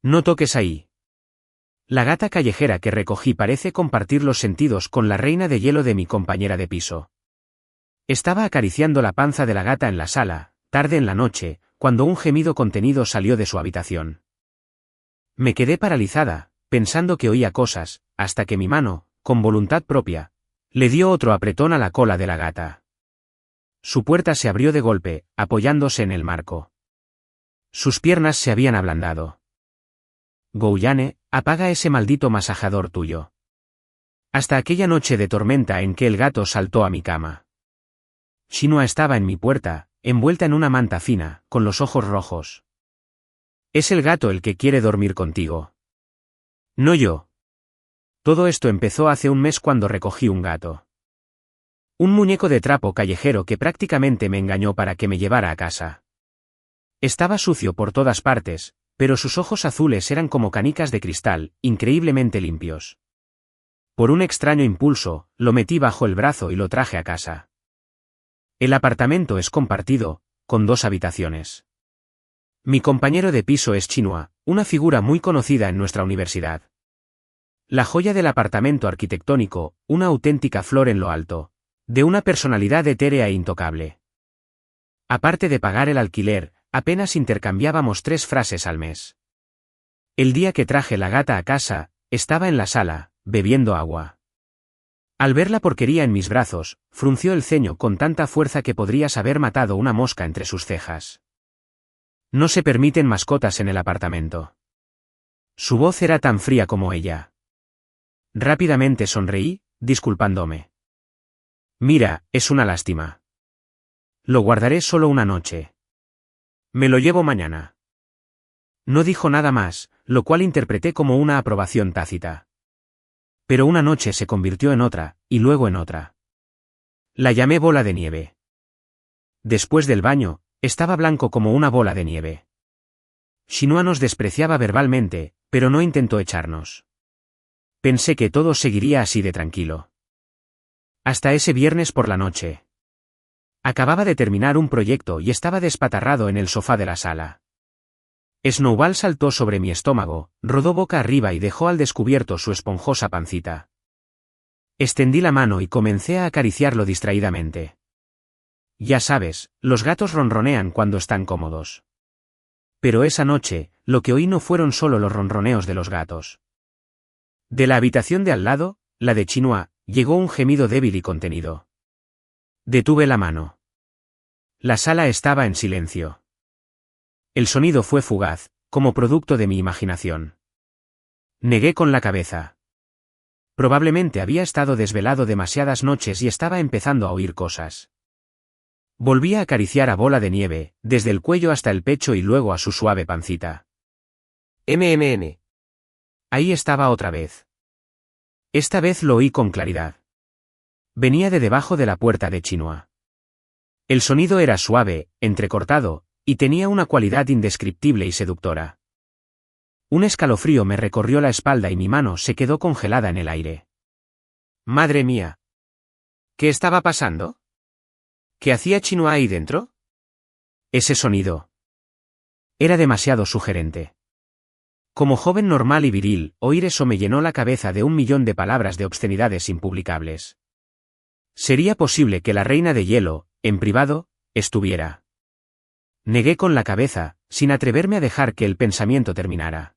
No toques ahí. La gata callejera que recogí parece compartir los sentidos con la reina de hielo de mi compañera de piso. Estaba acariciando la panza de la gata en la sala, tarde en la noche, cuando un gemido contenido salió de su habitación. Me quedé paralizada, pensando que oía cosas, hasta que mi mano, con voluntad propia, le dio otro apretón a la cola de la gata. Su puerta se abrió de golpe, apoyándose en el marco. Sus piernas se habían ablandado. Gouliane, apaga ese maldito masajador tuyo. Hasta aquella noche de tormenta en que el gato saltó a mi cama. Chinoa estaba en mi puerta, envuelta en una manta fina, con los ojos rojos. Es el gato el que quiere dormir contigo. No yo. Todo esto empezó hace un mes cuando recogí un gato. Un muñeco de trapo callejero que prácticamente me engañó para que me llevara a casa. Estaba sucio por todas partes, pero sus ojos azules eran como canicas de cristal, increíblemente limpios. Por un extraño impulso, lo metí bajo el brazo y lo traje a casa. El apartamento es compartido, con 2 habitaciones. Mi compañero de piso es Chinoa, una figura muy conocida en nuestra universidad. La joya del apartamento arquitectónico, una auténtica flor en lo alto, de una personalidad etérea e intocable. Aparte de pagar el alquiler, apenas intercambiábamos 3 frases al mes. El día que traje la gata a casa, estaba en la sala, bebiendo agua. Al ver la porquería en mis brazos, frunció el ceño con tanta fuerza que podrías haber matado una mosca entre sus cejas. No se permiten mascotas en el apartamento. Su voz era tan fría como ella. Rápidamente sonreí, disculpándome. Mira, es una lástima. Lo guardaré solo una noche. Me lo llevo mañana. No dijo nada más, lo cual interpreté como una aprobación tácita. Pero una noche se convirtió en otra, y luego en otra. La llamé bola de nieve. Después del baño, estaba blanco como una bola de nieve. Chinoa nos despreciaba verbalmente, pero no intentó echarnos. Pensé que todo seguiría así de tranquilo. Hasta ese viernes por la noche. Acababa de terminar un proyecto y estaba despatarrado en el sofá de la sala. Snowball saltó sobre mi estómago, rodó boca arriba y dejó al descubierto su esponjosa pancita. Extendí la mano y comencé a acariciarlo distraídamente. Ya sabes, los gatos ronronean cuando están cómodos. Pero esa noche, lo que oí no fueron solo los ronroneos de los gatos. De la habitación de al lado, la de Chinoa, llegó un gemido débil y contenido. Detuve la mano. La sala estaba en silencio. El sonido fue fugaz, como producto de mi imaginación. Negué con la cabeza. Probablemente había estado desvelado demasiadas noches y estaba empezando a oír cosas. Volví a acariciar a Bola de Nieve, desde el cuello hasta el pecho y luego a su suave pancita. MMM. Ahí estaba otra vez. Esta vez lo oí con claridad. Venía de debajo de la puerta de Chinoa. El sonido era suave, entrecortado, y tenía una cualidad indescriptible y seductora. Un escalofrío me recorrió la espalda y mi mano se quedó congelada en el aire. ¡Madre mía! ¿Qué estaba pasando? ¿Qué hacía Chinoa ahí dentro? Ese sonido. Era demasiado sugerente. Como joven normal y viril, oír eso me llenó la cabeza de 1.000.000 de palabras de obscenidades impublicables. ¿Sería posible que la reina de hielo, en privado, estuviera? Negué con la cabeza, sin atreverme a dejar que el pensamiento terminara.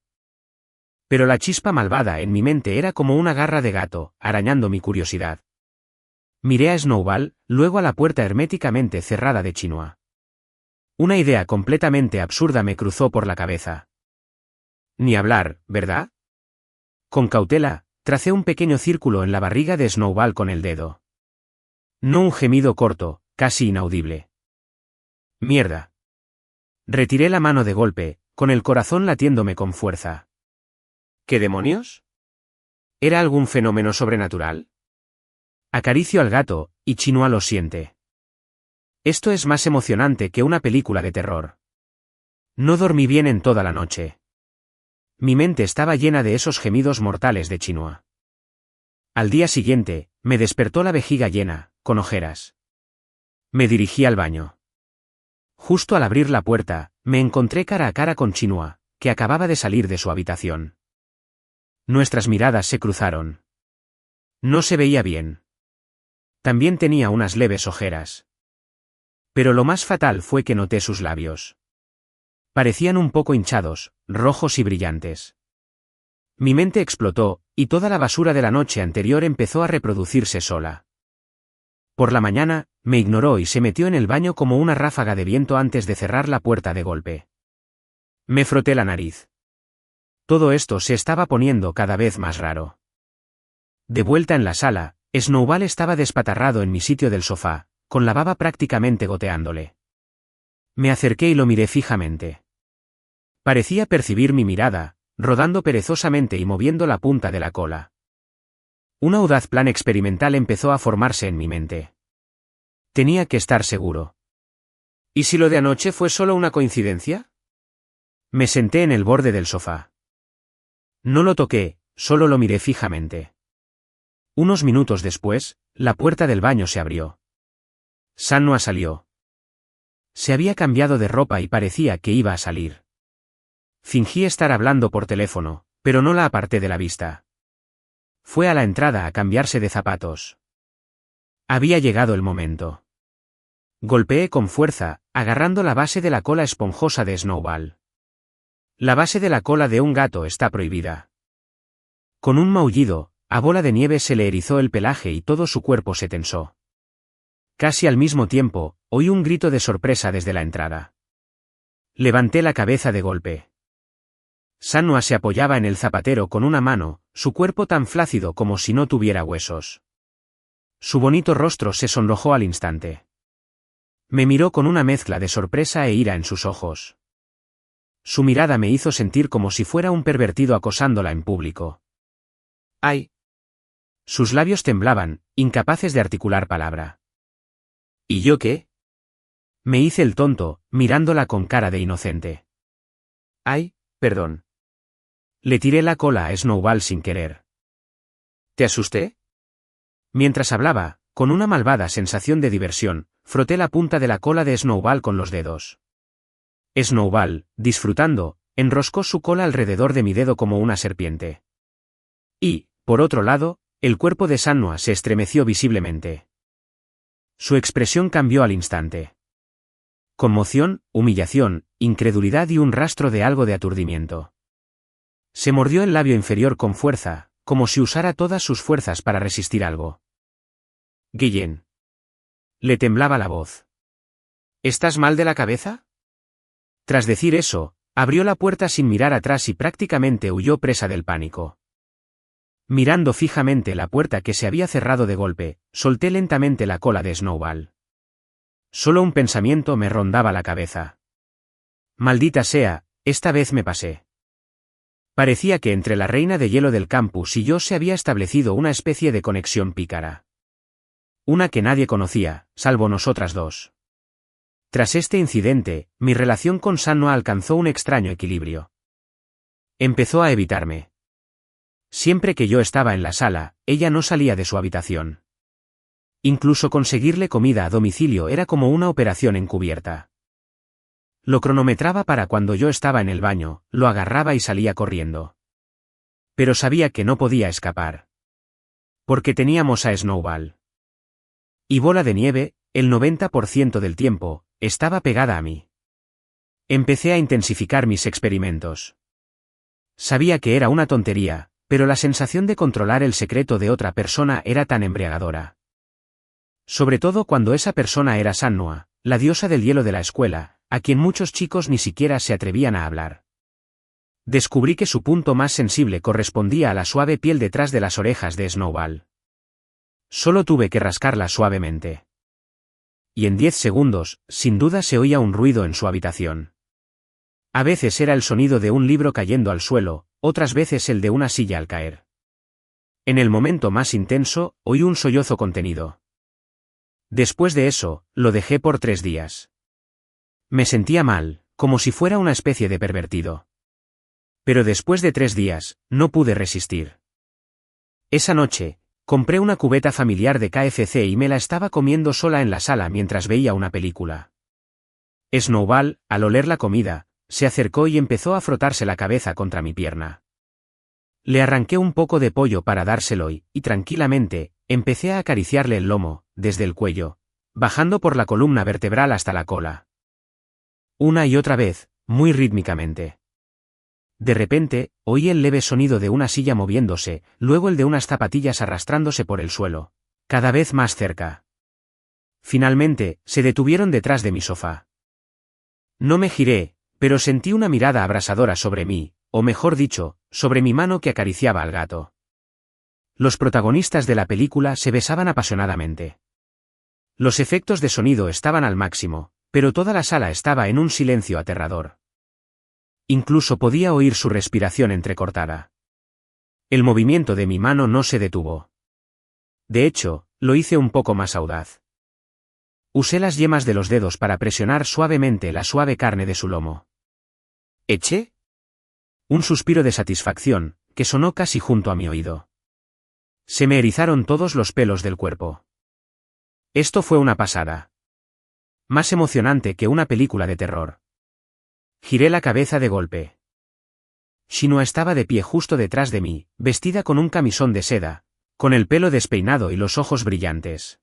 Pero la chispa malvada en mi mente era como una garra de gato, arañando mi curiosidad. Miré a Snowball, luego a la puerta herméticamente cerrada de Chinoa. Una idea completamente absurda me cruzó por la cabeza. Ni hablar, ¿verdad? Con cautela, tracé un pequeño círculo en la barriga de Snowball con el dedo. No un gemido corto, casi inaudible. Mierda. Retiré la mano de golpe, con el corazón latiéndome con fuerza. ¿Qué demonios? ¿Era algún fenómeno sobrenatural? Acaricio al gato, y Chinoa lo siente. Esto es más emocionante que una película de terror. No dormí bien en toda la noche. Mi mente estaba llena de esos gemidos mortales de Chinoa. Al día siguiente, me despertó la vejiga llena, con ojeras. Me dirigí al baño. Justo al abrir la puerta, me encontré cara a cara con Chinoa, que acababa de salir de su habitación. Nuestras miradas se cruzaron. No se veía bien. También tenía unas leves ojeras. Pero lo más fatal fue que noté sus labios. Parecían un poco hinchados, rojos y brillantes. Mi mente explotó, y toda la basura de la noche anterior empezó a reproducirse sola. Por la mañana, me ignoró y se metió en el baño como una ráfaga de viento antes de cerrar la puerta de golpe. Me froté la nariz. Todo esto se estaba poniendo cada vez más raro. De vuelta en la sala, Snowball estaba despatarrado en mi sitio del sofá, con la baba prácticamente goteándole. Me acerqué y lo miré fijamente. Parecía percibir mi mirada, rodando perezosamente y moviendo la punta de la cola. Un audaz plan experimental empezó a formarse en mi mente. Tenía que estar seguro. ¿Y si lo de anoche fue solo una coincidencia? Me senté en el borde del sofá. No lo toqué, solo lo miré fijamente. Unos minutos después, la puerta del baño se abrió. Sannoa salió. Se había cambiado de ropa y parecía que iba a salir. Fingí estar hablando por teléfono, pero no la aparté de la vista. Fue a la entrada a cambiarse de zapatos. Había llegado el momento. Golpeé con fuerza, agarrando la base de la cola esponjosa de Snowball. La base de la cola de un gato está prohibida. Con un maullido, a Bola de Nieve se le erizó el pelaje y todo su cuerpo se tensó. Casi al mismo tiempo, oí un grito de sorpresa desde la entrada. Levanté la cabeza de golpe. Sannoa se apoyaba en el zapatero con una mano, su cuerpo tan flácido como si no tuviera huesos. Su bonito rostro se sonrojó al instante. Me miró con una mezcla de sorpresa e ira en sus ojos. Su mirada me hizo sentir como si fuera un pervertido acosándola en público. ¡Ay! Sus labios temblaban, incapaces de articular palabra. ¿Y yo qué? Me hice el tonto, mirándola con cara de inocente. ¡Ay, perdón! Le tiré la cola a Snowball sin querer. ¿Te asusté? Mientras hablaba, con una malvada sensación de diversión, froté la punta de la cola de Snowball con los dedos. Snowball, disfrutando, enroscó su cola alrededor de mi dedo como una serpiente. Y, por otro lado, el cuerpo de Sannoa se estremeció visiblemente. Su expresión cambió al instante. Conmoción, humillación, incredulidad y un rastro de algo de aturdimiento. Se mordió el labio inferior con fuerza, como si usara todas sus fuerzas para resistir algo. Guillén. Le temblaba la voz. ¿Estás mal de la cabeza? Tras decir eso, abrió la puerta sin mirar atrás y prácticamente huyó presa del pánico. Mirando fijamente la puerta que se había cerrado de golpe, solté lentamente la cola de Snowball. Solo un pensamiento me rondaba la cabeza. Maldita sea, esta vez me pasé. Parecía que entre la reina de hielo del campus y yo se había establecido una especie de conexión pícara. Una que nadie conocía, salvo nosotras dos. Tras este incidente, mi relación con Sannoa alcanzó un extraño equilibrio. Empezó a evitarme. Siempre que yo estaba en la sala, ella no salía de su habitación. Incluso conseguirle comida a domicilio era como una operación encubierta. Lo cronometraba para cuando yo estaba en el baño, lo agarraba y salía corriendo. Pero sabía que no podía escapar. Porque teníamos a Snowball. Y Bola de Nieve, el 90% del tiempo, estaba pegada a mí. Empecé a intensificar mis experimentos. Sabía que era una tontería, pero la sensación de controlar el secreto de otra persona era tan embriagadora. Sobre todo cuando esa persona era Sannoa, la diosa del hielo de la escuela, a quien muchos chicos ni siquiera se atrevían a hablar. Descubrí que su punto más sensible correspondía a la suave piel detrás de las orejas de Snowball. Solo tuve que rascarla suavemente. Y en 10 segundos, sin duda se oía un ruido en su habitación. A veces era el sonido de un libro cayendo al suelo, otras veces el de una silla al caer. En el momento más intenso, oí un sollozo contenido. Después de eso, lo dejé por 3 días. Me sentía mal, como si fuera una especie de pervertido. Pero después de 3 días, no pude resistir. Esa noche, compré una cubeta familiar de KFC y me la estaba comiendo sola en la sala mientras veía una película. Snowball, al oler la comida, se acercó y empezó a frotarse la cabeza contra mi pierna. Le arranqué un poco de pollo para dárselo y tranquilamente, empecé a acariciarle el lomo, desde el cuello, bajando por la columna vertebral hasta la cola. Una y otra vez, muy rítmicamente. De repente, oí el leve sonido de una silla moviéndose, luego el de unas zapatillas arrastrándose por el suelo, cada vez más cerca. Finalmente, se detuvieron detrás de mi sofá. No me giré, pero sentí una mirada abrasadora sobre mí, o mejor dicho, sobre mi mano que acariciaba al gato. Los protagonistas de la película se besaban apasionadamente. Los efectos de sonido estaban al máximo, pero toda la sala estaba en un silencio aterrador. Incluso podía oír su respiración entrecortada. El movimiento de mi mano no se detuvo. De hecho, lo hice un poco más audaz. Usé las yemas de los dedos para presionar suavemente la suave carne de su lomo. ¿Eché? Un suspiro de satisfacción, que sonó casi junto a mi oído. Se me erizaron todos los pelos del cuerpo. Esto fue una pasada. Más emocionante que una película de terror. Giré la cabeza de golpe. Shinua estaba de pie justo detrás de mí, vestida con un camisón de seda, con el pelo despeinado y los ojos brillantes.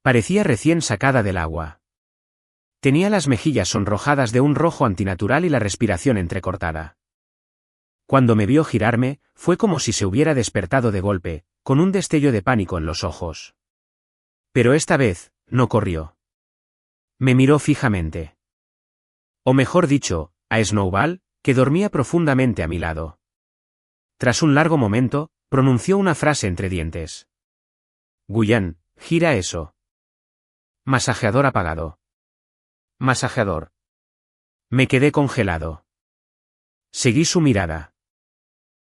Parecía recién sacada del agua. Tenía las mejillas sonrojadas de un rojo antinatural y la respiración entrecortada. Cuando me vio girarme, fue como si se hubiera despertado de golpe, con un destello de pánico en los ojos. Pero esta vez, no corrió. Me miró fijamente. O mejor dicho, a Snowball, que dormía profundamente a mi lado. Tras un largo momento, pronunció una frase entre dientes. Guyan, gira eso. Masajeador apagado. Masajeador. Me quedé congelado. Seguí su mirada.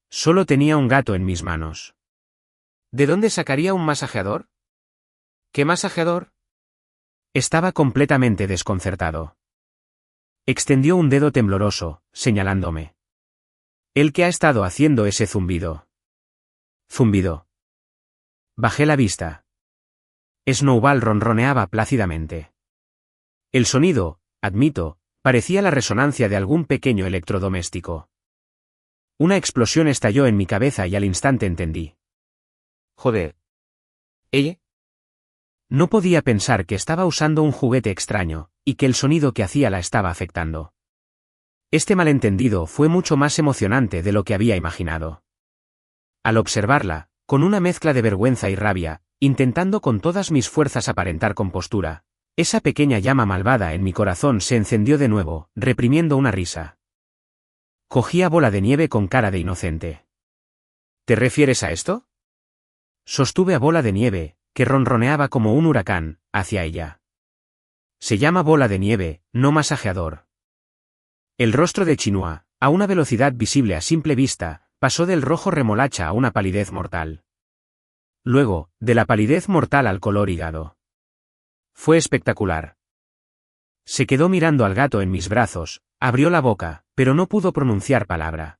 Solo tenía un gato en mis manos. ¿De dónde sacaría un masajeador? ¿Qué masajeador? Estaba completamente desconcertado. Extendió un dedo tembloroso, señalándome. ¿El que ha estado haciendo ese zumbido? Zumbido. Bajé la vista. Snowball ronroneaba plácidamente. El sonido, admito, parecía la resonancia de algún pequeño electrodoméstico. Una explosión estalló en mi cabeza y al instante entendí. Joder. ¿Ella? No podía pensar que estaba usando un juguete extraño, y que el sonido que hacía la estaba afectando. Este malentendido fue mucho más emocionante de lo que había imaginado. Al observarla, con una mezcla de vergüenza y rabia, intentando con todas mis fuerzas aparentar compostura, esa pequeña llama malvada en mi corazón se encendió de nuevo, reprimiendo una risa. Cogí a Bola de Nieve con cara de inocente. ¿Te refieres a esto? Sostuve a Bola de Nieve, que ronroneaba como un huracán, hacia ella. Se llama Bola de Nieve, no masajeador. El rostro de Shinua, a una velocidad visible a simple vista, pasó del rojo remolacha a una palidez mortal. Luego, de la palidez mortal al color hígado. Fue espectacular. Se quedó mirando al gato en mis brazos, abrió la boca, pero no pudo pronunciar palabra.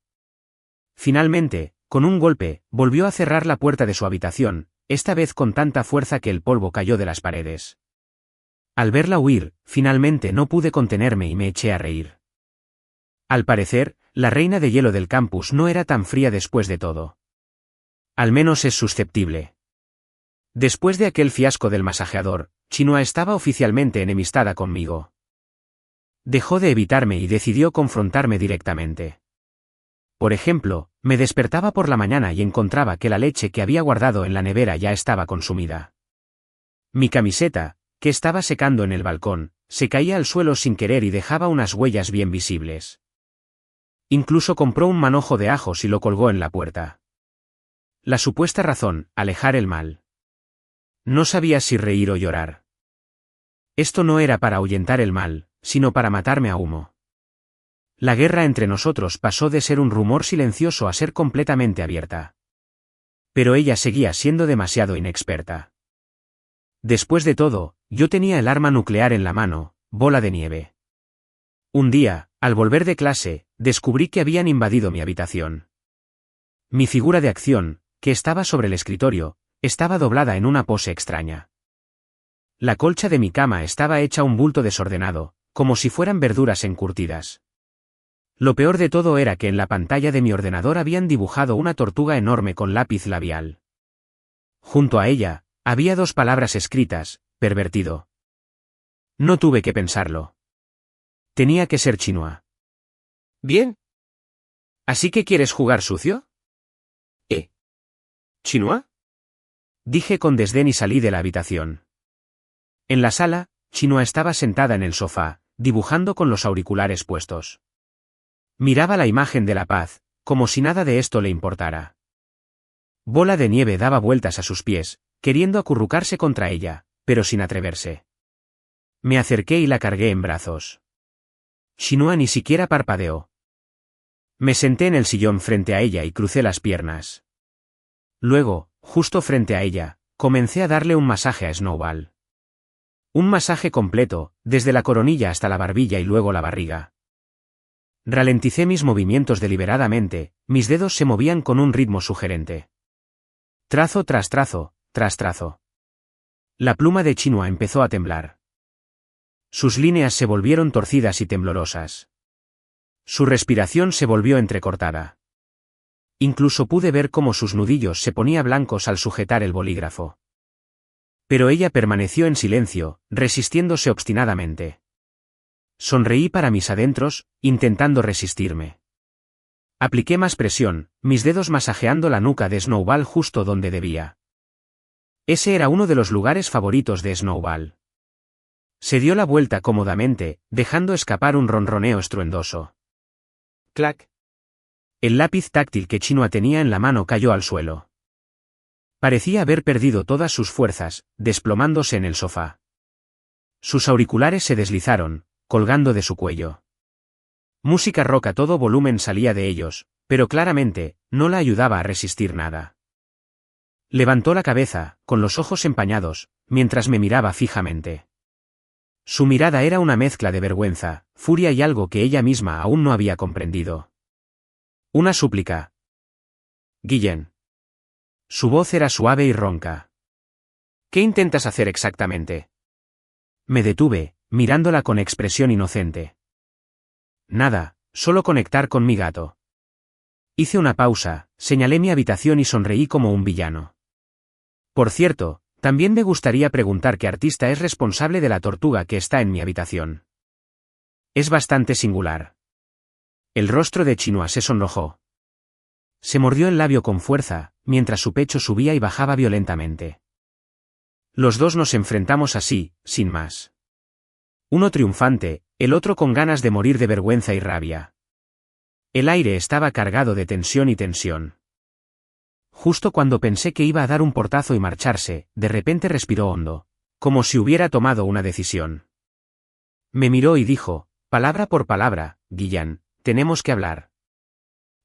Finalmente, con un golpe, volvió a cerrar la puerta de su habitación, esta vez con tanta fuerza que el polvo cayó de las paredes. Al verla huir, finalmente no pude contenerme y me eché a reír. Al parecer, la reina de hielo del campus no era tan fría después de todo. Al menos es susceptible. Después de aquel fiasco del masajeador, Shinua estaba oficialmente enemistada conmigo. Dejó de evitarme y decidió confrontarme directamente. Por ejemplo, me despertaba por la mañana y encontraba que la leche que había guardado en la nevera ya estaba consumida. Mi camiseta, que estaba secando en el balcón, se caía al suelo sin querer y dejaba unas huellas bien visibles. Incluso compró un manojo de ajos y lo colgó en la puerta. La supuesta razón, alejar el mal. No sabía si reír o llorar. Esto no era para ahuyentar el mal, sino para matarme a humo. La guerra entre nosotros pasó de ser un rumor silencioso a ser completamente abierta. Pero ella seguía siendo demasiado inexperta. Después de todo, yo tenía el arma nuclear en la mano, Bola de Nieve. Un día, al volver de clase, descubrí que habían invadido mi habitación. Mi figura de acción, que estaba sobre el escritorio, estaba doblada en una pose extraña. La colcha de mi cama estaba hecha un bulto desordenado, como si fueran verduras encurtidas. Lo peor de todo era que en la pantalla de mi ordenador habían dibujado una tortuga enorme con lápiz labial. Junto a ella, había 2 palabras escritas: pervertido. No tuve que pensarlo. Tenía que ser Chinois. Bien. ¿Así que quieres jugar sucio? ¿Chinois? Dije con desdén y salí de la habitación. En la sala, Chinois estaba sentada en el sofá, dibujando con los auriculares puestos. Miraba la imagen de la paz, como si nada de esto le importara. Bola de Nieve daba vueltas a sus pies, queriendo acurrucarse contra ella, pero sin atreverse. Me acerqué y la cargué en brazos. Chinois ni siquiera parpadeó. Me senté en el sillón frente a ella y crucé las piernas. Luego, justo frente a ella, comencé a darle un masaje a Snowball. Un masaje completo, desde la coronilla hasta la barbilla y luego la barriga. Ralenticé mis movimientos deliberadamente, mis dedos se movían con un ritmo sugerente. Trazo tras trazo, tras trazo. La pluma de Chinois empezó a temblar. Sus líneas se volvieron torcidas y temblorosas. Su respiración se volvió entrecortada. Incluso pude ver cómo sus nudillos se ponían blancos al sujetar el bolígrafo. Pero ella permaneció en silencio, resistiéndose obstinadamente. Sonreí para mis adentros, intentando resistirme. Apliqué más presión, mis dedos masajeando la nuca de Snowball justo donde debía. Ese era uno de los lugares favoritos de Snowball. Se dio la vuelta cómodamente, dejando escapar un ronroneo estruendoso. Clac. El lápiz táctil que Chinois tenía en la mano cayó al suelo. Parecía haber perdido todas sus fuerzas, desplomándose en el sofá. Sus auriculares se deslizaron, colgando de su cuello. Música rock a todo volumen salía de ellos, pero claramente, no la ayudaba a resistir nada. Levantó la cabeza, con los ojos empañados, mientras me miraba fijamente. Su mirada era una mezcla de vergüenza, furia y algo que ella misma aún no había comprendido. Una súplica. Guillén. Su voz era suave y ronca. ¿Qué intentas hacer exactamente? Me detuve, mirándola con expresión inocente. Nada, solo conectar con mi gato. Hice una pausa, señalé mi habitación y sonreí como un villano. Por cierto, también me gustaría preguntar qué artista es responsable de la tortuga que está en mi habitación. Es bastante singular. El rostro de Chinois se sonrojó. Se mordió el labio con fuerza, mientras su pecho subía y bajaba violentamente. Los dos nos enfrentamos así, sin más. Uno triunfante, el otro con ganas de morir de vergüenza y rabia. El aire estaba cargado de tensión y tensión. Justo cuando pensé que iba a dar un portazo y marcharse, de repente respiró hondo, como si hubiera tomado una decisión. Me miró y dijo, palabra por palabra, Guillén, tenemos que hablar.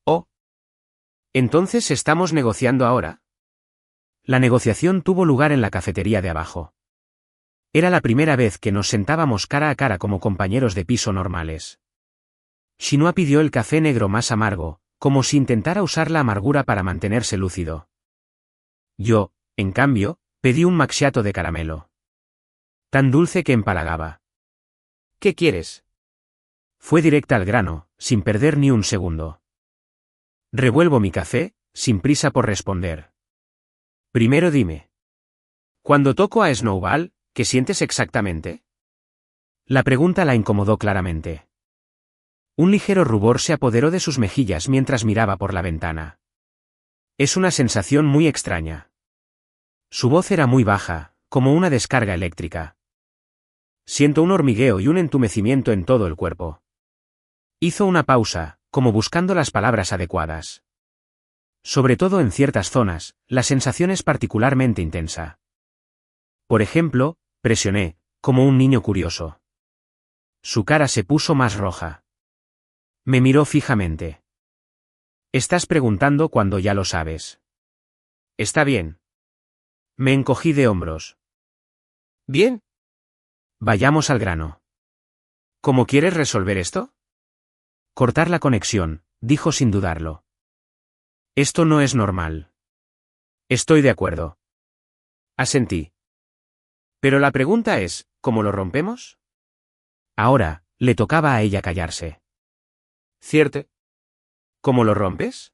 Oh. ¿Entonces estamos negociando ahora? La negociación tuvo lugar en la cafetería de abajo. Era la primera vez que nos sentábamos cara a cara como compañeros de piso normales. Chinois pidió el café negro más amargo, como si intentara usar la amargura para mantenerse lúcido. Yo, en cambio, pedí un macchiato de caramelo. Tan dulce que empalagaba. ¿Qué quieres? Fue directa al grano, sin perder ni un segundo. Revuelvo mi café, sin prisa por responder. Primero dime. Cuando toco a Snowball, ¿qué sientes exactamente? La pregunta la incomodó claramente. Un ligero rubor se apoderó de sus mejillas mientras miraba por la ventana. Es una sensación muy extraña. Su voz era muy baja, como una descarga eléctrica. Siento un hormigueo y un entumecimiento en todo el cuerpo. Hizo una pausa, como buscando las palabras adecuadas. Sobre todo en ciertas zonas, la sensación es particularmente intensa. Por ejemplo, presioné, como un niño curioso. Su cara se puso más roja. Me miró fijamente. Estás preguntando cuando ya lo sabes. Está bien. Me encogí de hombros. Bien. Vayamos al grano. ¿Cómo quieres resolver esto? Cortar la conexión, dijo sin dudarlo. Esto no es normal. Estoy de acuerdo. Asentí. Pero la pregunta es, ¿cómo lo rompemos? Ahora, le tocaba a ella callarse. ¿Cierto? ¿Cómo lo rompes?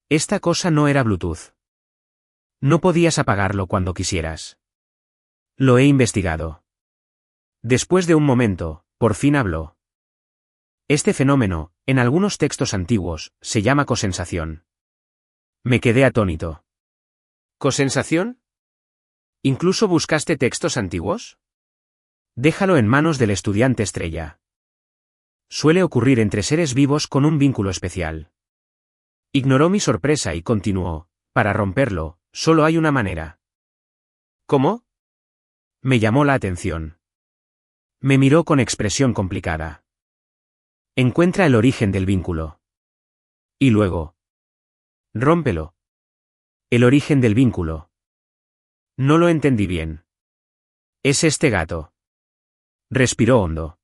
Esta cosa no era Bluetooth. No podías apagarlo cuando quisieras. Lo he investigado. Después de un momento, por fin habló. Este fenómeno, en algunos textos antiguos, se llama cosensación. Me quedé atónito. ¿Cosensación? ¿Incluso buscaste textos antiguos? Déjalo en manos del estudiante estrella. Suele ocurrir entre seres vivos con un vínculo especial. Ignoró mi sorpresa y continuó, para romperlo, solo hay una manera. ¿Cómo? Me llamó la atención. Me miró con expresión complicada. Encuentra el origen del vínculo. Y luego. Rómpelo. El origen del vínculo. No lo entendí bien. Es este gato. Respiró hondo.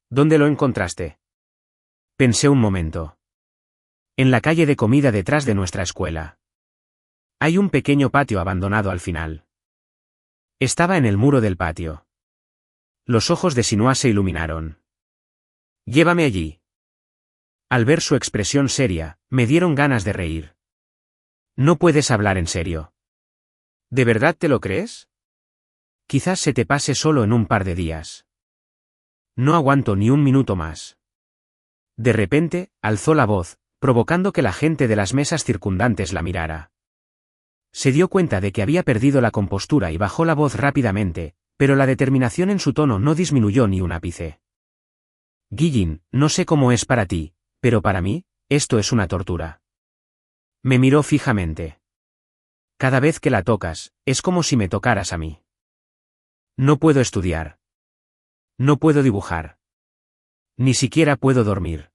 ¿Dónde lo encontraste? Pensé un momento. En la calle de comida detrás de nuestra escuela. Hay un pequeño patio abandonado al final. Estaba en el muro del patio. Los ojos de Sinua se iluminaron. Llévame allí. Al ver su expresión seria, me dieron ganas de reír. No puedes hablar en serio. ¿De verdad te lo crees? Quizás se te pase solo en un par de días. No aguanto ni un minuto más. De repente, alzó la voz, provocando que la gente de las mesas circundantes la mirara. Se dio cuenta de que había perdido la compostura y bajó la voz rápidamente, pero la determinación en su tono no disminuyó ni un ápice. Guillin, no sé cómo es para ti, pero para mí, esto es una tortura. Me miró fijamente. Cada vez que la tocas, es como si me tocaras a mí. No puedo estudiar. No puedo dibujar. Ni siquiera puedo dormir.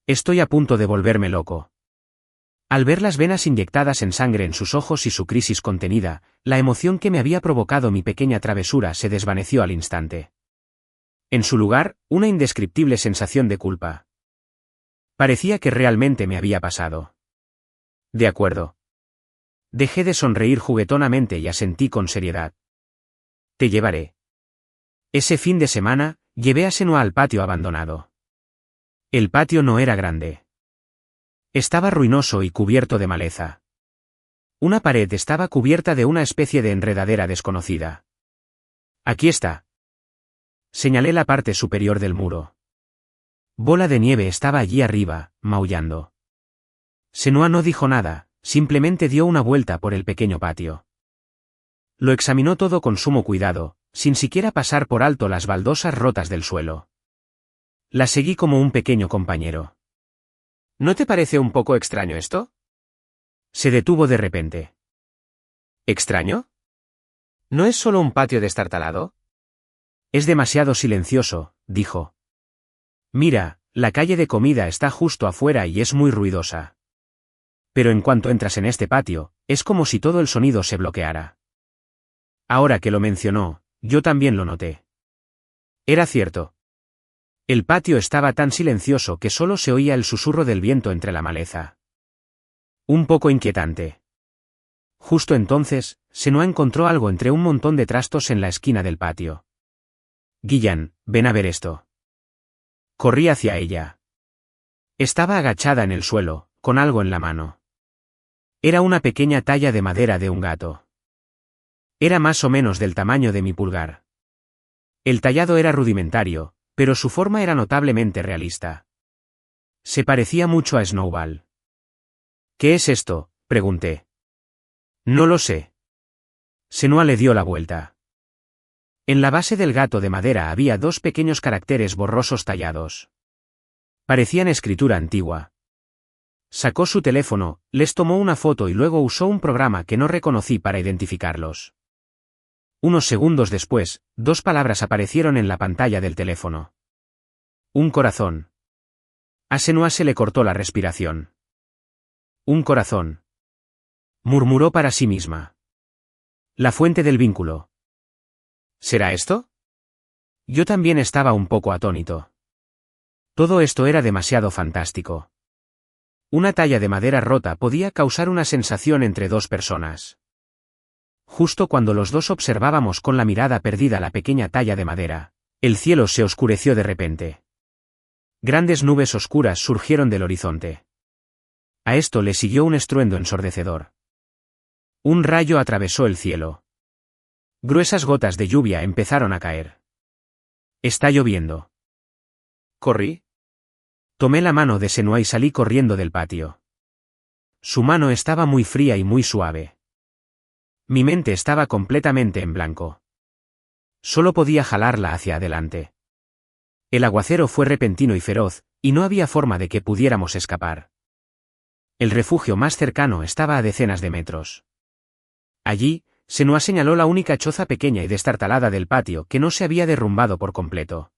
Estoy a punto de volverme loco. Al ver las venas inyectadas en sangre en sus ojos y su crisis contenida, la emoción que me había provocado mi pequeña travesura se desvaneció al instante. En su lugar, una indescriptible sensación de culpa. Parecía que realmente me había pasado. De acuerdo. Dejé de sonreír juguetonamente y asentí con seriedad. Te llevaré. Ese fin de semana, llevé a Senua al patio abandonado. El patio no era grande. Estaba ruinoso y cubierto de maleza. Una pared estaba cubierta de una especie de enredadera desconocida. Aquí está. Señalé la parte superior del muro. Bola de Nieve estaba allí arriba, maullando. Senua no dijo nada, simplemente dio una vuelta por el pequeño patio. Lo examinó todo con sumo cuidado, sin siquiera pasar por alto las baldosas rotas del suelo. La seguí como un pequeño compañero. ¿No te parece un poco extraño esto? Se detuvo de repente. ¿Extraño? ¿No es solo un patio destartalado? Es demasiado silencioso, dijo. Mira, la calle de comida está justo afuera y es muy ruidosa. Pero en cuanto entras en este patio, es como si todo el sonido se bloqueara. Ahora que lo mencionó, yo también lo noté. Era cierto. El patio estaba tan silencioso que solo se oía el susurro del viento entre la maleza. Un poco inquietante. Justo entonces, Senua encontró algo entre un montón de trastos en la esquina del patio. Guillan, ven a ver esto. Corrí hacia ella. Estaba agachada en el suelo, con algo en la mano. Era una pequeña talla de madera de un gato. Era más o menos del tamaño de mi pulgar. El tallado era rudimentario, pero su forma era notablemente realista. Se parecía mucho a Snowball. ¿Qué es esto?, pregunté. No lo sé. Senua le dio la vuelta. En la base del gato de madera había dos pequeños caracteres borrosos tallados. Parecían escritura antigua. Sacó su teléfono, les tomó una foto y luego usó un programa que no reconocí para identificarlos. Unos segundos después, dos palabras aparecieron en la pantalla del teléfono. Un corazón. A Senua se le cortó la respiración. Un corazón. Murmuró para sí misma. La fuente del vínculo. ¿Será esto? Yo también estaba un poco atónito. Todo esto era demasiado fantástico. Una talla de madera rota podía causar una sensación entre dos personas. Justo cuando los dos observábamos con la mirada perdida la pequeña talla de madera, el cielo se oscureció de repente. Grandes nubes oscuras surgieron del horizonte. A esto le siguió un estruendo ensordecedor. Un rayo atravesó el cielo. Gruesas gotas de lluvia empezaron a caer. Está lloviendo. Corrí. Tomé la mano de Senua y salí corriendo del patio. Su mano estaba muy fría y muy suave. Mi mente estaba completamente en blanco. Solo podía jalarla hacia adelante. El aguacero fue repentino y feroz, y no había forma de que pudiéramos escapar. El refugio más cercano estaba a decenas de metros. Allí, Senua señaló la única choza pequeña y destartalada del patio que no se había derrumbado por completo.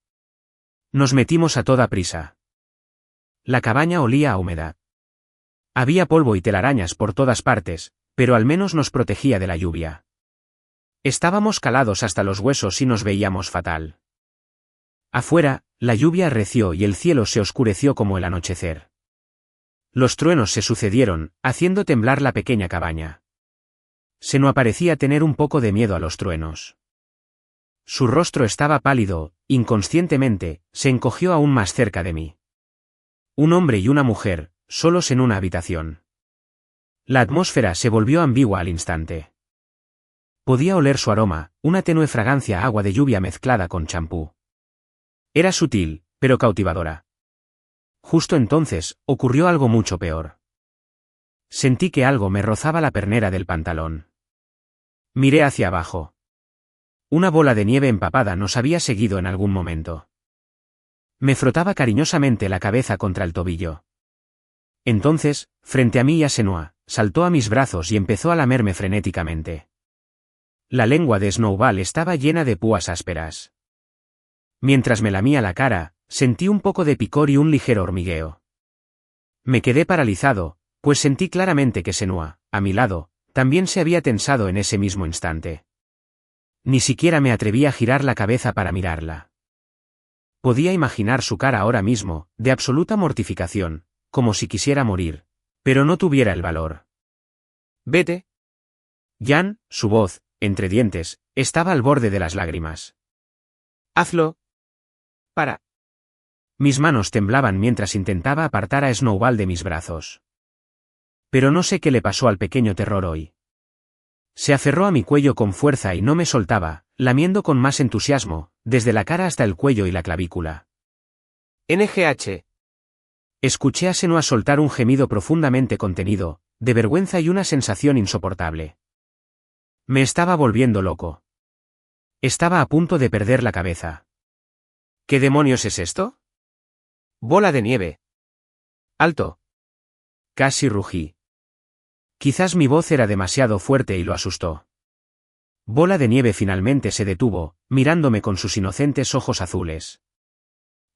Nos metimos a toda prisa. La cabaña olía a humedad. Había polvo y telarañas por todas partes, pero al menos nos protegía de la lluvia. Estábamos calados hasta los huesos y nos veíamos fatal. Afuera, la lluvia arreció y el cielo se oscureció como el anochecer. Los truenos se sucedieron, haciendo temblar la pequeña cabaña. Senua parecía tener un poco de miedo a los truenos. Su rostro estaba pálido, inconscientemente, se encogió aún más cerca de mí. Un hombre y una mujer, solos en una habitación. La atmósfera se volvió ambigua al instante. Podía oler su aroma, una tenue fragancia a agua de lluvia mezclada con champú. Era sutil, pero cautivadora. Justo entonces, ocurrió algo mucho peor. Sentí que algo me rozaba la pernera del pantalón. Miré hacia abajo. Una bola de nieve empapada nos había seguido en algún momento. Me frotaba cariñosamente la cabeza contra el tobillo. Entonces, frente a mí y a Senua, saltó a mis brazos y empezó a lamerme frenéticamente. La lengua de Snowball estaba llena de púas ásperas. Mientras me lamía la cara, sentí un poco de picor y un ligero hormigueo. Me quedé paralizado, pues sentí claramente que Senua, a mi lado, también se había tensado en ese mismo instante. Ni siquiera me atreví a girar la cabeza para mirarla. Podía imaginar su cara ahora mismo, de absoluta mortificación, como si quisiera morir, pero no tuviera el valor. Vete. Jan, su voz, entre dientes, estaba al borde de las lágrimas. Hazlo. Para. Mis manos temblaban mientras intentaba apartar a Snowball de mis brazos. Pero no sé qué le pasó al pequeño terror hoy. Se aferró a mi cuello con fuerza y no me soltaba, lamiendo con más entusiasmo, desde la cara hasta el cuello y la clavícula. NGH. Escuché a Senua soltar un gemido profundamente contenido, de vergüenza y una sensación insoportable. Me estaba volviendo loco. Estaba a punto de perder la cabeza. ¿Qué demonios es esto? Bola de nieve. Alto. Casi rugí. Quizás mi voz era demasiado fuerte y lo asustó. Bola de nieve finalmente se detuvo, mirándome con sus inocentes ojos azules.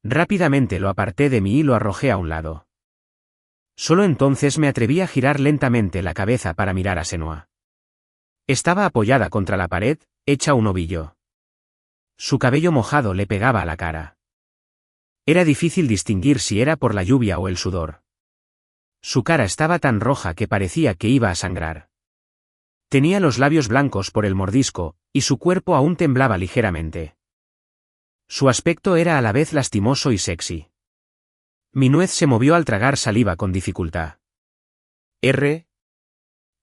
Rápidamente lo aparté de mí y lo arrojé a un lado. Solo entonces me atreví a girar lentamente la cabeza para mirar a Senua. Estaba apoyada contra la pared, hecha un ovillo. Su cabello mojado le pegaba a la cara. Era difícil distinguir si era por la lluvia o el sudor. Su cara estaba tan roja que parecía que iba a sangrar. Tenía los labios blancos por el mordisco, y su cuerpo aún temblaba ligeramente. Su aspecto era a la vez lastimoso y sexy. Mi nuez se movió al tragar saliva con dificultad.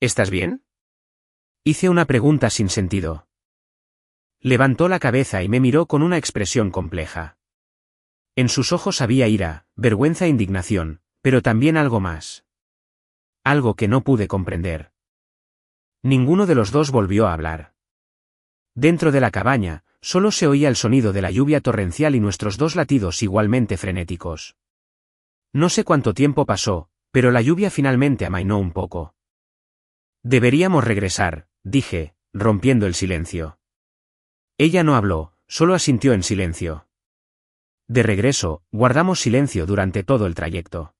¿Estás bien? Hice una pregunta sin sentido. Levantó la cabeza y me miró con una expresión compleja. En sus ojos había ira, vergüenza e indignación, pero también algo más. Algo que no pude comprender. Ninguno de los dos volvió a hablar. Dentro de la cabaña, solo se oía el sonido de la lluvia torrencial y nuestros dos latidos igualmente frenéticos. No sé cuánto tiempo pasó, pero la lluvia finalmente amainó un poco. Deberíamos regresar, dije, rompiendo el silencio. Ella no habló, solo asintió en silencio. De regreso, guardamos silencio durante todo el trayecto.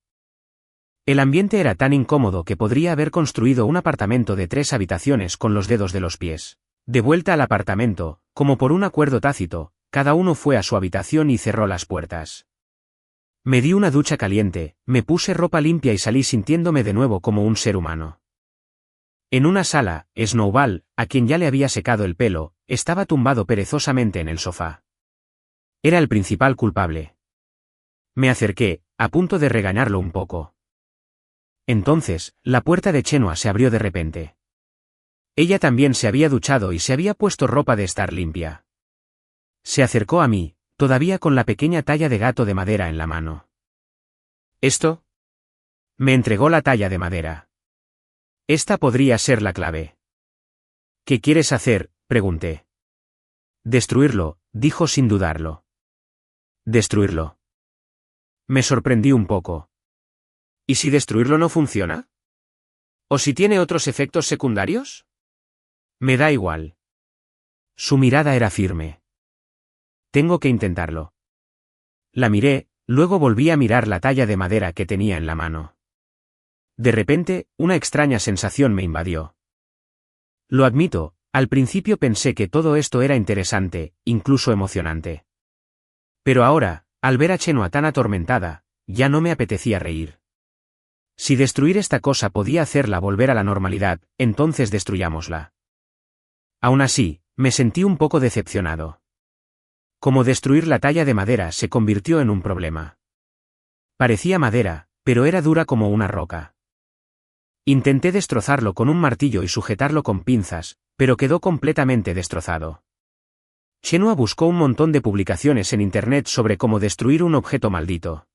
El ambiente era tan incómodo que podría haber construido un apartamento de 3 habitaciones con los dedos de los pies. De vuelta al apartamento, como por un acuerdo tácito, cada uno fue a su habitación y cerró las puertas. Me di una ducha caliente, me puse ropa limpia y salí sintiéndome de nuevo como un ser humano. En una sala, Snowball, a quien ya le había secado el pelo, estaba tumbado perezosamente en el sofá. Era el principal culpable. Me acerqué, a punto de regañarlo un poco. Entonces, la puerta de Chenua se abrió de repente. Ella también se había duchado y se había puesto ropa de estar limpia. Se acercó a mí, todavía con la pequeña talla de gato de madera en la mano. ¿Esto? Me entregó la talla de madera. Esta podría ser la clave. ¿Qué quieres hacer?, pregunté. Destruirlo, dijo sin dudarlo. ¿Destruirlo? Me sorprendí un poco. ¿Y si destruirlo no funciona? ¿O si tiene otros efectos secundarios? Me da igual. Su mirada era firme. Tengo que intentarlo. La miré, luego volví a mirar la talla de madera que tenía en la mano. De repente, una extraña sensación me invadió. Lo admito, al principio pensé que todo esto era interesante, incluso emocionante. Pero ahora, al ver a Chenua tan atormentada, ya no me apetecía reír. Si destruir esta cosa podía hacerla volver a la normalidad, entonces destruyámosla. Aún así, me sentí un poco decepcionado. Como destruir la talla de madera se convirtió en un problema. Parecía madera, pero era dura como una roca. Intenté destrozarlo con un martillo y sujetarlo con pinzas, pero quedó completamente destrozado. Chenua buscó un montón de publicaciones en internet sobre cómo destruir un objeto maldito.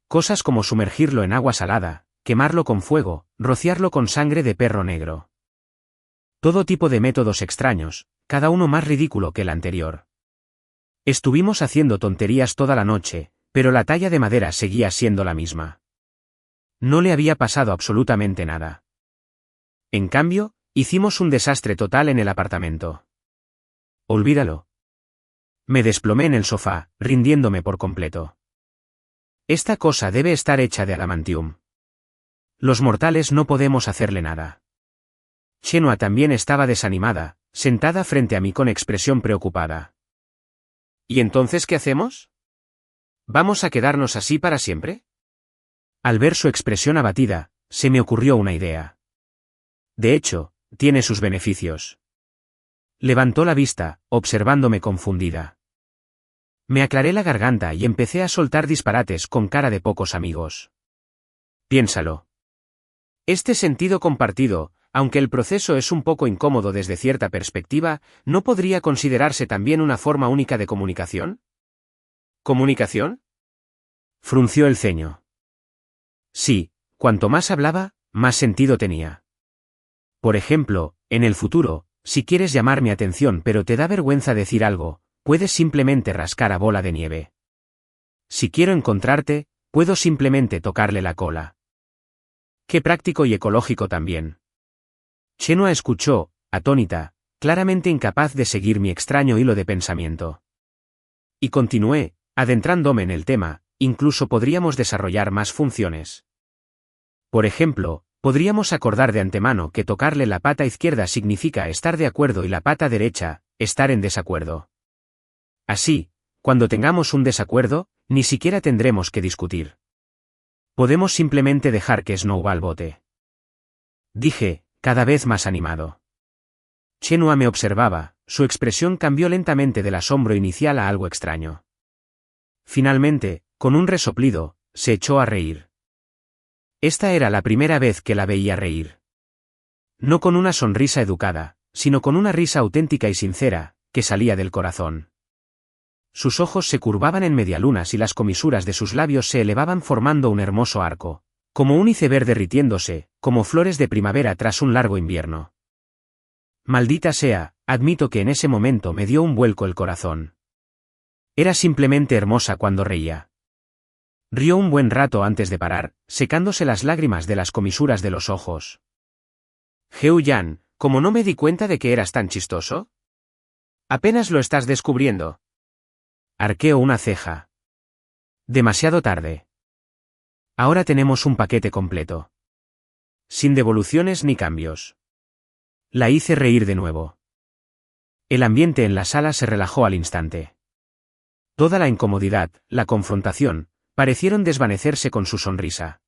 Cosas como sumergirlo en agua salada, quemarlo con fuego, rociarlo con sangre de perro negro. Todo tipo de métodos extraños, cada uno más ridículo que el anterior. Estuvimos haciendo tonterías toda la noche, pero la talla de madera seguía siendo la misma. No le había pasado absolutamente nada. En cambio, hicimos un desastre total en el apartamento. Olvídalo. Me desplomé en el sofá, rindiéndome por completo. Esta cosa debe estar hecha de adamantium. Los mortales no podemos hacerle nada. Chenua también estaba desanimada, sentada frente a mí con expresión preocupada. ¿Y entonces qué hacemos? ¿Vamos a quedarnos así para siempre? Al ver su expresión abatida, se me ocurrió una idea. De hecho, tiene sus beneficios. Levantó la vista, observándome confundida. Me aclaré la garganta y empecé a soltar disparates con cara de pocos amigos. Piénsalo. Este sentido compartido, aunque el proceso es un poco incómodo desde cierta perspectiva, ¿no podría considerarse también una forma única de comunicación? ¿Comunicación? Frunció el ceño. Sí, cuanto más hablaba, más sentido tenía. Por ejemplo, en el futuro, si quieres llamar mi atención pero te da vergüenza decir algo, puedes simplemente rascar a Bola de Nieve. Si quiero encontrarte, puedo simplemente tocarle la cola. Qué práctico y ecológico también. Chenua escuchó, atónita, claramente incapaz de seguir mi extraño hilo de pensamiento. Y continué, adentrándome en el tema, incluso podríamos desarrollar más funciones. Por ejemplo, podríamos acordar de antemano que tocarle la pata izquierda significa estar de acuerdo y la pata derecha, estar en desacuerdo. Así, cuando tengamos un desacuerdo, ni siquiera tendremos que discutir. Podemos simplemente dejar que Snowball vote. Dije, cada vez más animado. Chenua me observaba, su expresión cambió lentamente del asombro inicial a algo extraño. Finalmente, con un resoplido, se echó a reír. Esta era la primera vez que la veía reír. No con una sonrisa educada, sino con una risa auténtica y sincera, que salía del corazón. Sus ojos se curvaban en medialunas y las comisuras de sus labios se elevaban formando un hermoso arco, como un iceberg derritiéndose, como flores de primavera tras un largo invierno. Maldita sea, admito que en ese momento me dio un vuelco el corazón. Era simplemente hermosa cuando reía. Rió un buen rato antes de parar, secándose las lágrimas de las comisuras de los ojos. Heo-yan, ¿cómo no me di cuenta de que eras tan chistoso? Apenas lo estás descubriendo. Arqueó una ceja. Demasiado tarde. Ahora tenemos un paquete completo. Sin devoluciones ni cambios. La hice reír de nuevo. El ambiente en la sala se relajó al instante. Toda la incomodidad, la confrontación, parecieron desvanecerse con su sonrisa.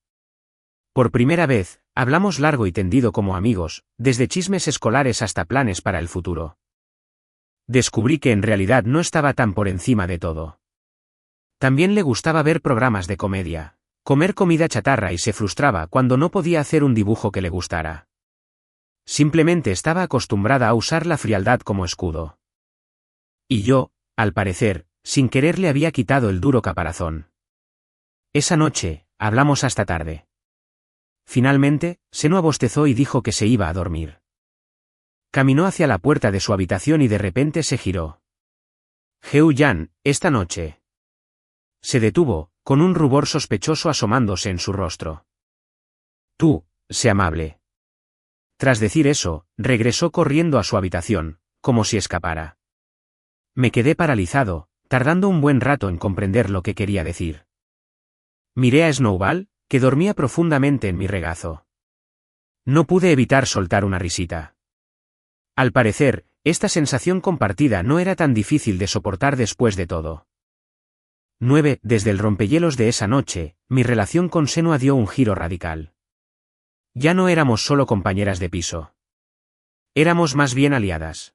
Por primera vez, hablamos largo y tendido como amigos, desde chismes escolares hasta planes para el futuro. Descubrí que en realidad no estaba tan por encima de todo. También le gustaba ver programas de comedia, comer comida chatarra y se frustraba cuando no podía hacer un dibujo que le gustara. Simplemente estaba acostumbrada a usar la frialdad como escudo. Y yo, al parecer, sin querer le había quitado el duro caparazón. Esa noche, hablamos hasta tarde. Finalmente, Senua bostezó y dijo que se iba a dormir. Caminó hacia la puerta de su habitación y de repente se giró. Heo-yan, esta noche. Se detuvo, con un rubor sospechoso asomándose en su rostro. Tú, sé amable. Tras decir eso, regresó corriendo a su habitación, como si escapara. Me quedé paralizado, tardando un buen rato en comprender lo que quería decir. Miré a Snowball, que dormía profundamente en mi regazo. No pude evitar soltar una risita. Al parecer, esta sensación compartida no era tan difícil de soportar después de todo. 9. Desde el rompehielos de esa noche, mi relación con Senua dio un giro radical. Ya no éramos solo compañeras de piso. Éramos más bien aliadas.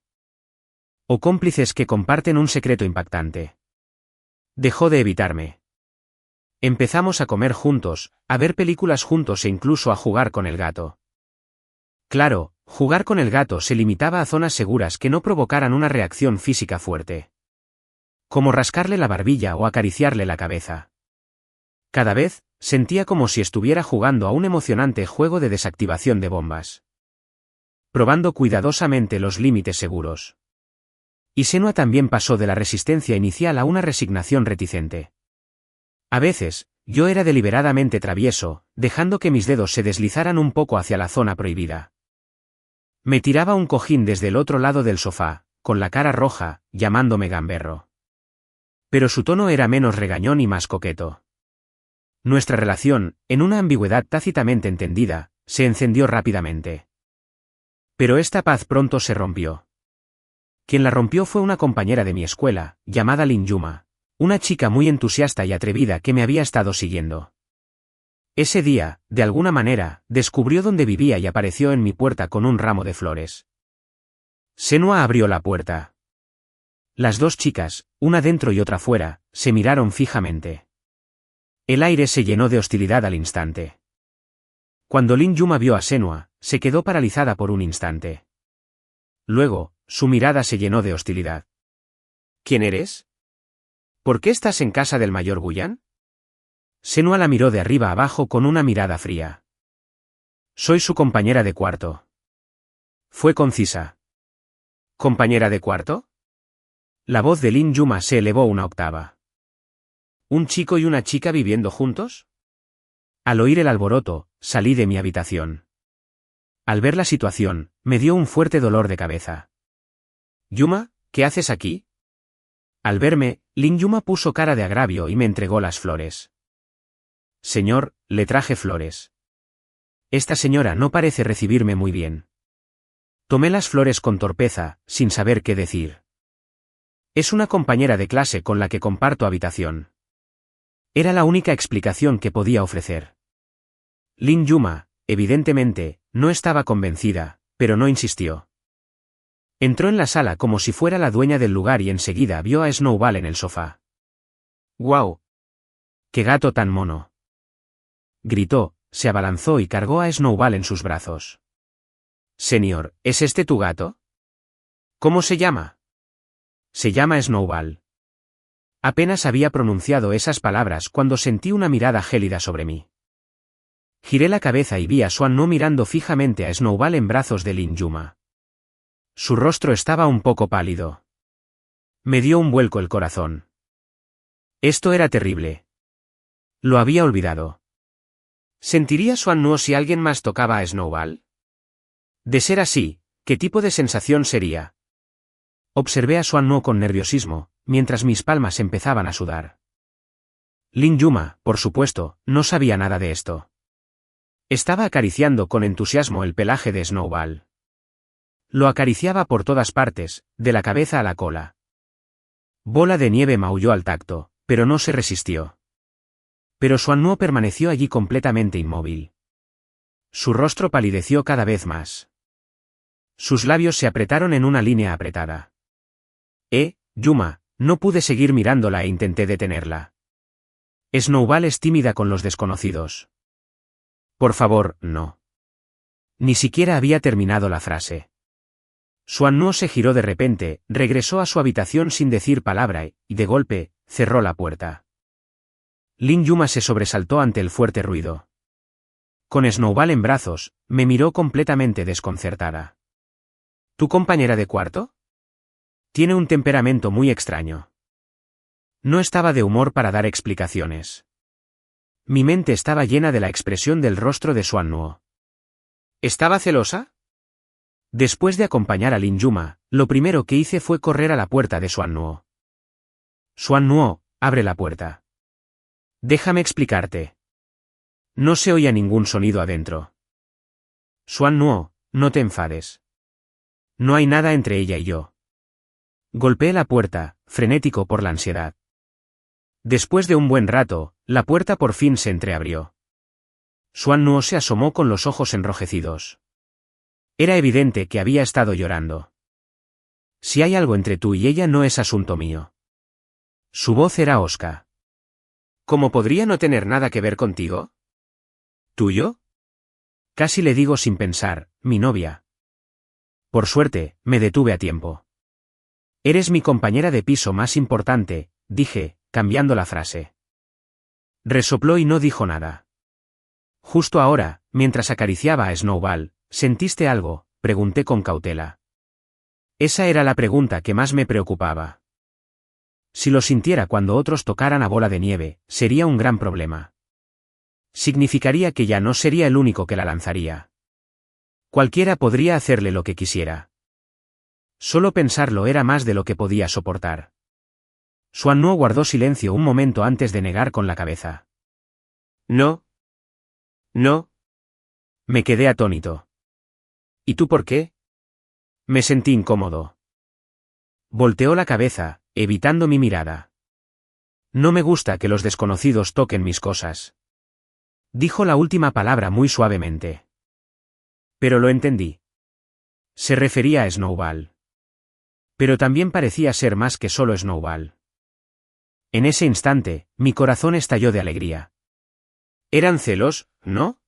O cómplices que comparten un secreto impactante. Dejó de evitarme. Empezamos a comer juntos, a ver películas juntos e incluso a jugar con el gato. Claro, jugar con el gato se limitaba a zonas seguras que no provocaran una reacción física fuerte. Como rascarle la barbilla o acariciarle la cabeza. Cada vez, sentía como si estuviera jugando a un emocionante juego de desactivación de bombas. Probando cuidadosamente los límites seguros. Y Senua también pasó de la resistencia inicial a una resignación reticente. A veces, yo era deliberadamente travieso, dejando que mis dedos se deslizaran un poco hacia la zona prohibida. Me tiraba un cojín desde el otro lado del sofá, con la cara roja, llamándome gamberro. Pero su tono era menos regañón y más coqueto. Nuestra relación, en una ambigüedad tácitamente entendida, se encendió rápidamente. Pero esta paz pronto se rompió. Quien la rompió fue una compañera de mi escuela, llamada Lin Yuma, una chica muy entusiasta y atrevida que me había estado siguiendo. Ese día, de alguna manera, descubrió dónde vivía y apareció en mi puerta con un ramo de flores. Senua abrió la puerta. Las dos chicas, una dentro y otra fuera, se miraron fijamente. El aire se llenó de hostilidad al instante. Cuando Lin Yuma vio a Senua, se quedó paralizada por un instante. Luego, su mirada se llenó de hostilidad. ¿Quién eres? ¿Por qué estás en casa del mayor Guyan? Senua la miró de arriba abajo con una mirada fría. Soy su compañera de cuarto. Fue concisa. ¿Compañera de cuarto? La voz de Lin Yuma se elevó una octava. ¿Un chico y una chica viviendo juntos? Al oír el alboroto, salí de mi habitación. Al ver la situación, me dio un fuerte dolor de cabeza. Yuma, ¿qué haces aquí? Al verme, Lin Yuma puso cara de agravio y me entregó las flores. Señor, le traje flores. Esta señora no parece recibirme muy bien. Tomé las flores con torpeza, sin saber qué decir. Es una compañera de clase con la que comparto habitación. Era la única explicación que podía ofrecer. Lin Yuma, evidentemente, no estaba convencida, pero no insistió. Entró en la sala como si fuera la dueña del lugar y enseguida vio a Snowball en el sofá. ¡Guau! ¡Qué gato tan mono! Gritó, se abalanzó y cargó a Snowball en sus brazos. Señor, ¿es este tu gato? ¿Cómo se llama? Se llama Snowball. Apenas había pronunciado esas palabras cuando sentí una mirada gélida sobre mí. Giré la cabeza y vi a Swan No mirando fijamente a Snowball en brazos de Lin Yuma. Su rostro estaba un poco pálido. Me dio un vuelco el corazón. Esto era terrible. Lo había olvidado. ¿Sentiría Swan No si alguien más tocaba a Snowball? De ser así, ¿qué tipo de sensación sería? Observé a Swan No con nerviosismo, mientras mis palmas empezaban a sudar. Lin Yuma, por supuesto, no sabía nada de esto. Estaba acariciando con entusiasmo el pelaje de Snowball. Lo acariciaba por todas partes, de la cabeza a la cola. Bola de Nieve maulló al tacto, pero no se resistió. Pero Swan No permaneció allí completamente inmóvil. Su rostro palideció cada vez más. Sus labios se apretaron en una línea apretada. Yuma, no pude seguir mirándola e intenté detenerla. Snowball es tímida con los desconocidos. Por favor, no. Ni siquiera había terminado la frase. Suan-Nuo se giró de repente, regresó a su habitación sin decir palabra y, de golpe, cerró la puerta. Lin Yuma se sobresaltó ante el fuerte ruido. Con Snowball en brazos, me miró completamente desconcertada. ¿Tu compañera de cuarto? Tiene un temperamento muy extraño. No estaba de humor para dar explicaciones. Mi mente estaba llena de la expresión del rostro de Suan-Nuo. ¿Estaba celosa? Después de acompañar a Lin Yuma, lo primero que hice fue correr a la puerta de Suan-Nuo. Suan-Nuo, abre la puerta. Déjame explicarte. No se oía ningún sonido adentro. Suan-Nuo, no te enfades. No hay nada entre ella y yo. Golpeé la puerta, frenético por la ansiedad. Después de un buen rato, la puerta por fin se entreabrió. Suan-Nuo se asomó con los ojos enrojecidos. Era evidente que había estado llorando. Si hay algo entre tú y ella no es asunto mío. Su voz era hosca. ¿Cómo podría no tener nada que ver contigo? ¿Tuyo? Casi le digo sin pensar, mi novia. Por suerte, me detuve a tiempo. Eres mi compañera de piso más importante, dije, cambiando la frase. Resopló y no dijo nada. Justo ahora, mientras acariciaba a Snowball, ¿sentiste algo?, pregunté con cautela. Esa era la pregunta que más me preocupaba. Si lo sintiera cuando otros tocaran a Bola de Nieve, sería un gran problema. Significaría que ya no sería el único que la lanzaría. Cualquiera podría hacerle lo que quisiera. Solo pensarlo era más de lo que podía soportar. Suan-Nuo guardó silencio un momento antes de negar con la cabeza. No. No. Me quedé atónito. ¿Y tú por qué? Me sentí incómodo. Volteó la cabeza, evitando mi mirada. No me gusta que los desconocidos toquen mis cosas. Dijo la última palabra muy suavemente. Pero lo entendí. Se refería a Snowball. Pero también parecía ser más que solo Snowball. En ese instante, mi corazón estalló de alegría. Eran celos, ¿no?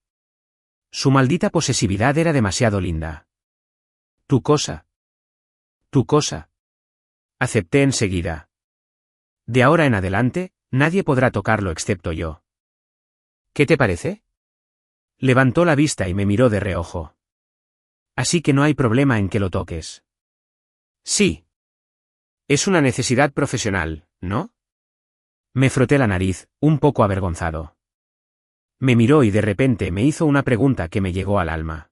Su maldita posesividad era demasiado linda. Tu cosa. Tu cosa. Acepté enseguida. De ahora en adelante, nadie podrá tocarlo excepto yo. ¿Qué te parece? Levantó la vista y me miró de reojo. Así que no hay problema en que lo toques. Sí. Es una necesidad profesional, ¿no? Me froté la nariz, un poco avergonzado. Me miró y de repente me hizo una pregunta que me llegó al alma.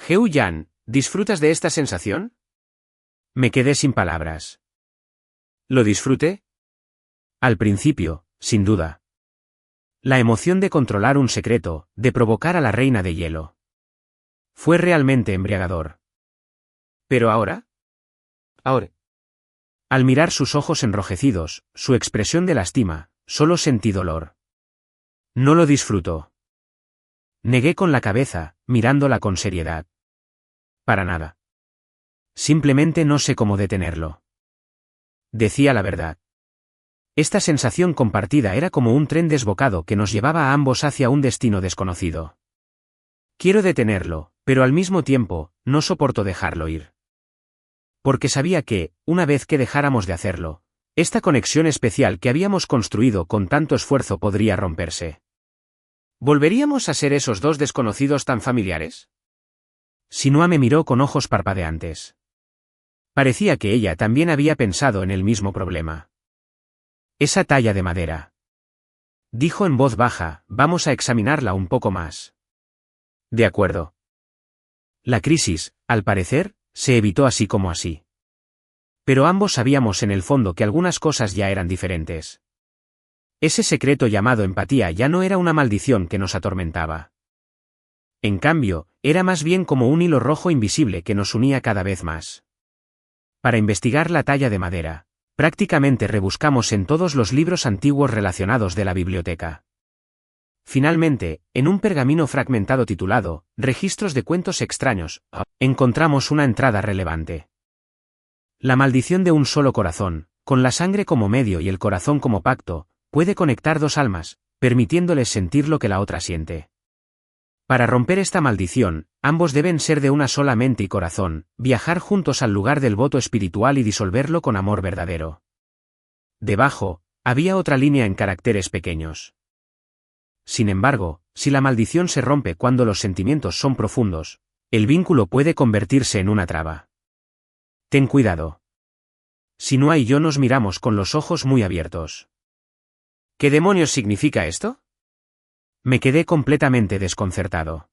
Heu-Yan, ¿disfrutas de esta sensación? Me quedé sin palabras. ¿Lo disfruté? Al principio, sin duda. La emoción de controlar un secreto, de provocar a la reina de hielo. Fue realmente embriagador. ¿Pero ahora? Ahora. Al mirar sus ojos enrojecidos, su expresión de lástima, solo sentí dolor. No lo disfruto. Negué con la cabeza, mirándola con seriedad. Para nada. Simplemente no sé cómo detenerlo. Decía la verdad. Esta sensación compartida era como un tren desbocado que nos llevaba a ambos hacia un destino desconocido. Quiero detenerlo, pero al mismo tiempo, no soporto dejarlo ir. Porque sabía que, una vez que dejáramos de hacerlo, esta conexión especial que habíamos construido con tanto esfuerzo podría romperse. ¿Volveríamos a ser esos dos desconocidos tan familiares? Sinua me miró con ojos parpadeantes. Parecía que ella también había pensado en el mismo problema. Esa talla de madera. Dijo en voz baja, vamos a examinarla un poco más. De acuerdo. La crisis, al parecer, se evitó así como así. Pero ambos sabíamos en el fondo que algunas cosas ya eran diferentes. Ese secreto llamado empatía ya no era una maldición que nos atormentaba. En cambio, era más bien como un hilo rojo invisible que nos unía cada vez más. Para investigar la talla de madera, prácticamente rebuscamos en todos los libros antiguos relacionados de la biblioteca. Finalmente, en un pergamino fragmentado titulado Registros de cuentos extraños, encontramos una entrada relevante. La maldición de un solo corazón, con la sangre como medio y el corazón como pacto, puede conectar dos almas, permitiéndoles sentir lo que la otra siente. Para romper esta maldición, ambos deben ser de una sola mente y corazón, viajar juntos al lugar del voto espiritual y disolverlo con amor verdadero. Debajo, había otra línea en caracteres pequeños. Sin embargo, si la maldición se rompe cuando los sentimientos son profundos, el vínculo puede convertirse en una traba. Ten cuidado. Sinua y yo nos miramos con los ojos muy abiertos. ¿Qué demonios significa esto? Me quedé completamente desconcertado.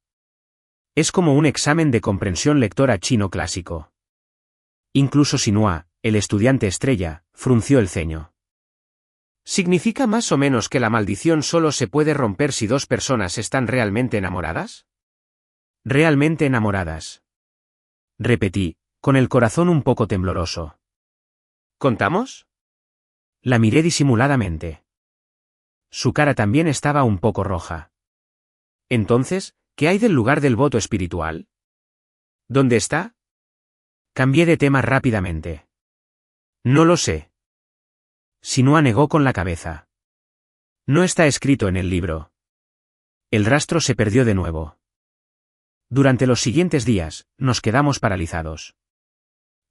Es como un examen de comprensión lectora chino clásico. Incluso Sinua, el estudiante estrella, frunció el ceño. ¿Significa más o menos que la maldición solo se puede romper si dos personas están realmente enamoradas? Realmente enamoradas. Repetí, con el corazón un poco tembloroso. ¿Contamos? La miré disimuladamente. Su cara también estaba un poco roja. Entonces, ¿qué hay del lugar del voto espiritual? ¿Dónde está? Cambié de tema rápidamente. No lo sé. Sinua negó con la cabeza. No está escrito en el libro. El rastro se perdió de nuevo. Durante los siguientes días, nos quedamos paralizados.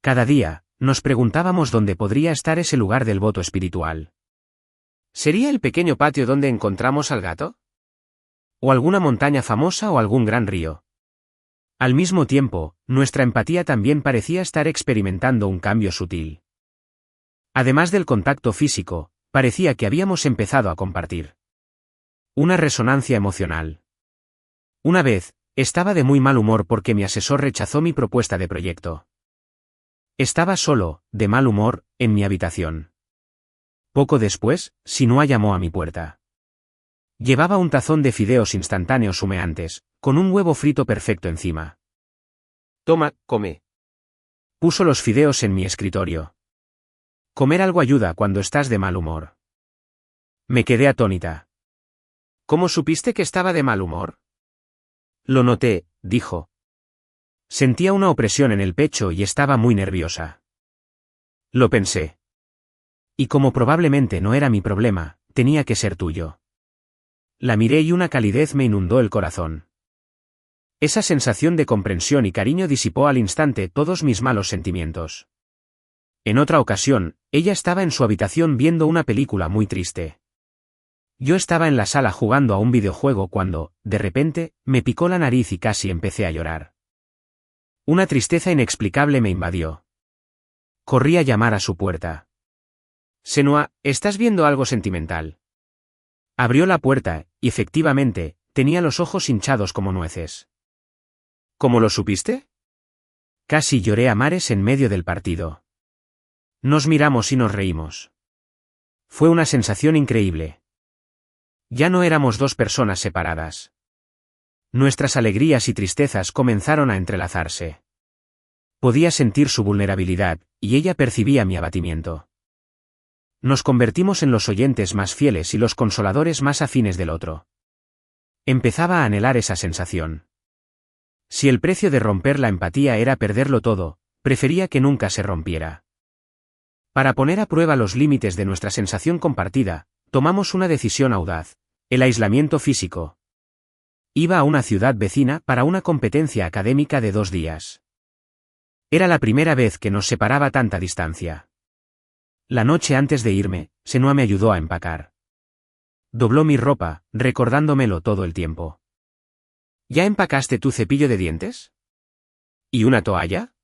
Cada día, nos preguntábamos dónde podría estar ese lugar del voto espiritual. ¿Sería el pequeño patio donde encontramos al gato? ¿O alguna montaña famosa o algún gran río? Al mismo tiempo, nuestra empatía también parecía estar experimentando un cambio sutil. Además del contacto físico, parecía que habíamos empezado a compartir. Una resonancia emocional. Una vez, estaba de muy mal humor porque mi asesor rechazó mi propuesta de proyecto. Estaba solo, de mal humor, en mi habitación. Poco después, Sinua llamó a mi puerta. Llevaba un tazón de fideos instantáneos humeantes, con un huevo frito perfecto encima. Toma, come. Puso los fideos en mi escritorio. Comer algo ayuda cuando estás de mal humor. Me quedé atónita. ¿Cómo supiste que estaba de mal humor? Lo noté, dijo. Sentía una opresión en el pecho y estaba muy nerviosa. Lo pensé. Y como probablemente no era mi problema, tenía que ser tuyo. La miré y una calidez me inundó el corazón. Esa sensación de comprensión y cariño disipó al instante todos mis malos sentimientos. En otra ocasión, ella estaba en su habitación viendo una película muy triste. Yo estaba en la sala jugando a un videojuego cuando, de repente, me picó la nariz y casi empecé a llorar. Una tristeza inexplicable me invadió. Corrí a llamar a su puerta. Sinua, ¿estás viendo algo sentimental? Abrió la puerta, y efectivamente, tenía los ojos hinchados como nueces. ¿Cómo lo supiste? Casi lloré a mares en medio del partido. Nos miramos y nos reímos. Fue una sensación increíble. Ya no éramos dos personas separadas. Nuestras alegrías y tristezas comenzaron a entrelazarse. Podía sentir su vulnerabilidad, y ella percibía mi abatimiento. Nos convertimos en los oyentes más fieles y los consoladores más afines del otro. Empezaba a anhelar esa sensación. Si el precio de romper la empatía era perderlo todo, prefería que nunca se rompiera. Para poner a prueba los límites de nuestra sensación compartida, tomamos una decisión audaz: el aislamiento físico. Iba a una ciudad vecina para una competencia académica de 2 días. Era la primera vez que nos separaba tanta distancia. La noche antes de irme, Sinua me ayudó a empacar. Dobló mi ropa, recordándomelo todo el tiempo. ¿Ya empacaste tu cepillo de dientes? ¿Y una toalla?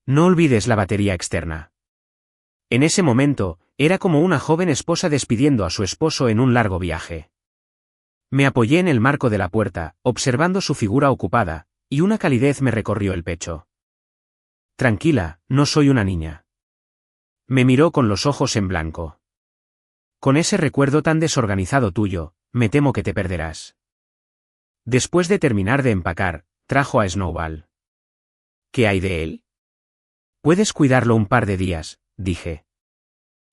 No olvides la batería externa. En ese momento, era como una joven esposa despidiendo a su esposo en un largo viaje. Me apoyé en el marco de la puerta, observando su figura ocupada, y una calidez me recorrió el pecho. Tranquila, no soy una niña. Me miró con los ojos en blanco. Con ese recuerdo tan desorganizado tuyo, me temo que te perderás. Después de terminar de empacar, trajo a Snowball. ¿Qué hay de él? Puedes cuidarlo un par de días, dije.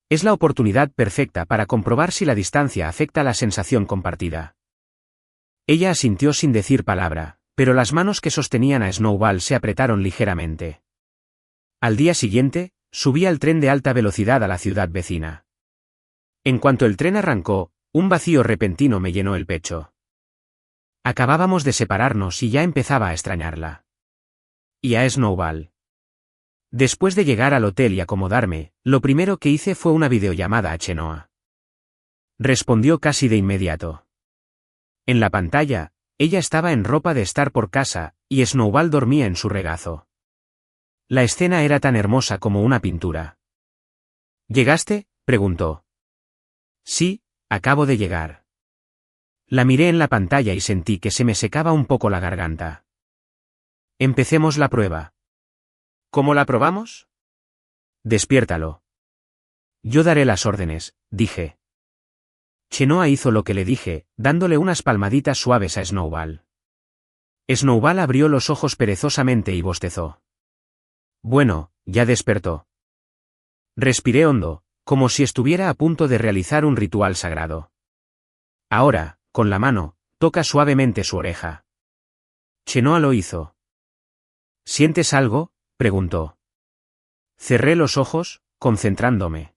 Es la oportunidad perfecta para comprobar si la distancia afecta la sensación compartida. Ella asintió sin decir palabra, pero las manos que sostenían a Snowball se apretaron ligeramente. Al día siguiente, subí al tren de alta velocidad a la ciudad vecina. En cuanto el tren arrancó, un vacío repentino me llenó el pecho. Acabábamos de separarnos y ya empezaba a extrañarla. Y a Snowball. Después de llegar al hotel y acomodarme, lo primero que hice fue una videollamada a Chenoa. Respondió casi de inmediato. En la pantalla, ella estaba en ropa de estar por casa, y Snowball dormía en su regazo. La escena era tan hermosa como una pintura. ¿Llegaste?, preguntó. Sí, acabo de llegar. La miré en la pantalla y sentí que se me secaba un poco la garganta. Empecemos la prueba. ¿Cómo la probamos? Despiértalo. Yo daré las órdenes, dije. Chenoa hizo lo que le dije, dándole unas palmaditas suaves a Snowball. Snowball abrió los ojos perezosamente y bostezó. Bueno, ya despertó. Respiré hondo, como si estuviera a punto de realizar un ritual sagrado. Ahora, con la mano, toca suavemente su oreja. Chenoa lo hizo. ¿Sientes algo?, preguntó. Cerré los ojos, concentrándome.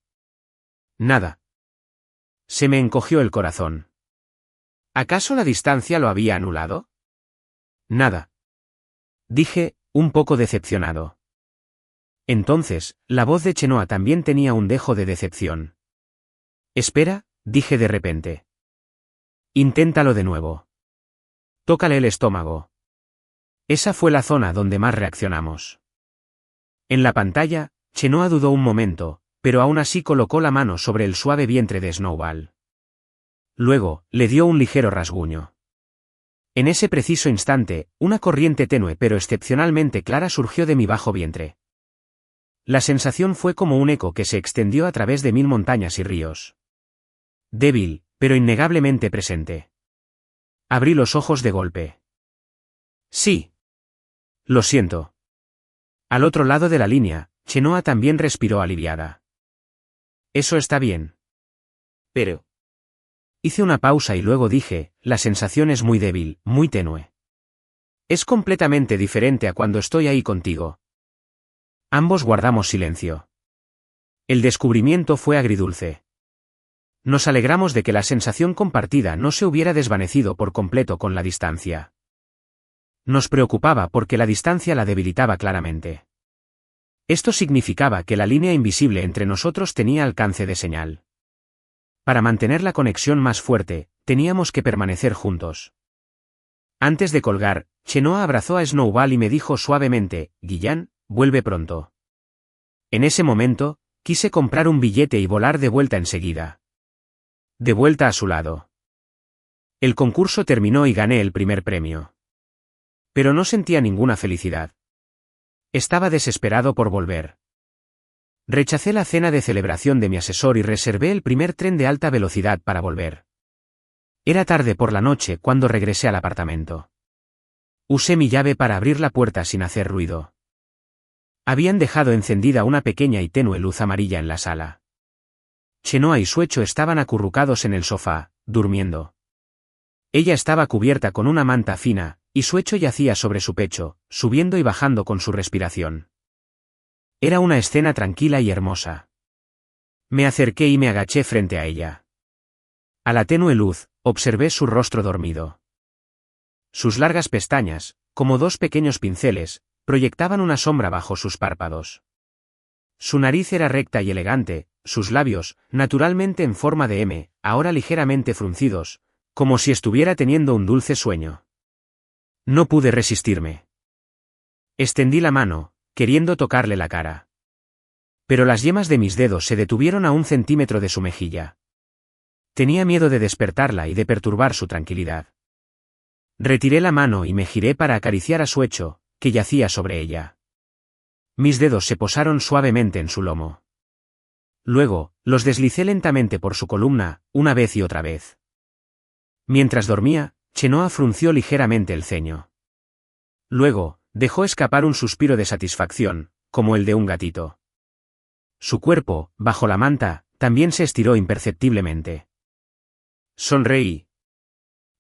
Nada. Se me encogió el corazón. ¿Acaso la distancia lo había anulado? Nada. Dije, un poco decepcionado. Entonces, la voz de Chenoa también tenía un dejo de decepción. Espera, dije de repente. Inténtalo de nuevo. Tócale el estómago. Esa fue la zona donde más reaccionamos. En la pantalla, Chenoa dudó un momento, pero aún así colocó la mano sobre el suave vientre de Snowball. Luego, le dio un ligero rasguño. En ese preciso instante, una corriente tenue pero excepcionalmente clara surgió de mi bajo vientre. La sensación fue como un eco que se extendió a través de 1000 montañas y ríos. Débil, pero innegablemente presente. Abrí los ojos de golpe. Sí. Lo siento. Al otro lado de la línea, Chenoa también respiró aliviada. Eso está bien. Pero... Hice una pausa y luego dije, la sensación es muy débil, muy tenue. Es completamente diferente a cuando estoy ahí contigo. Ambos guardamos silencio. El descubrimiento fue agridulce. Nos alegramos de que la sensación compartida no se hubiera desvanecido por completo con la distancia. Nos preocupaba porque la distancia la debilitaba claramente. Esto significaba que la línea invisible entre nosotros tenía alcance de señal. Para mantener la conexión más fuerte, teníamos que permanecer juntos. Antes de colgar, Chenoa abrazó a Snowball y me dijo suavemente, Guillán, vuelve pronto. En ese momento, quise comprar un billete y volar de vuelta enseguida. De vuelta a su lado. El concurso terminó y gané el primer premio. Pero no sentía ninguna felicidad. Estaba desesperado por volver. Rechacé la cena de celebración de mi asesor y reservé el primer tren de alta velocidad para volver. Era tarde por la noche cuando regresé al apartamento. Usé mi llave para abrir la puerta sin hacer ruido. Habían dejado encendida una pequeña y tenue luz amarilla en la sala. Chenoa y Suecho estaban acurrucados en el sofá, durmiendo. Ella estaba cubierta con una manta fina, y Suecho yacía sobre su pecho, subiendo y bajando con su respiración. Era una escena tranquila y hermosa. Me acerqué y me agaché frente a ella. A la tenue luz, observé su rostro dormido. Sus largas pestañas, como dos pequeños pinceles, proyectaban una sombra bajo sus párpados. Su nariz era recta y elegante, sus labios, naturalmente en forma de M, ahora ligeramente fruncidos, como si estuviera teniendo un dulce sueño. No pude resistirme. Extendí la mano, queriendo tocarle la cara. Pero las yemas de mis dedos se detuvieron a 1 centímetro de su mejilla. Tenía miedo de despertarla y de perturbar su tranquilidad. Retiré la mano y me giré para acariciar a Suecho, que yacía sobre ella. Mis dedos se posaron suavemente en su lomo. Luego, los deslicé lentamente por su columna, una vez y otra vez. Mientras dormía, Chenoa frunció ligeramente el ceño. Luego, dejó escapar un suspiro de satisfacción, como el de un gatito. Su cuerpo, bajo la manta, también se estiró imperceptiblemente. Sonreí.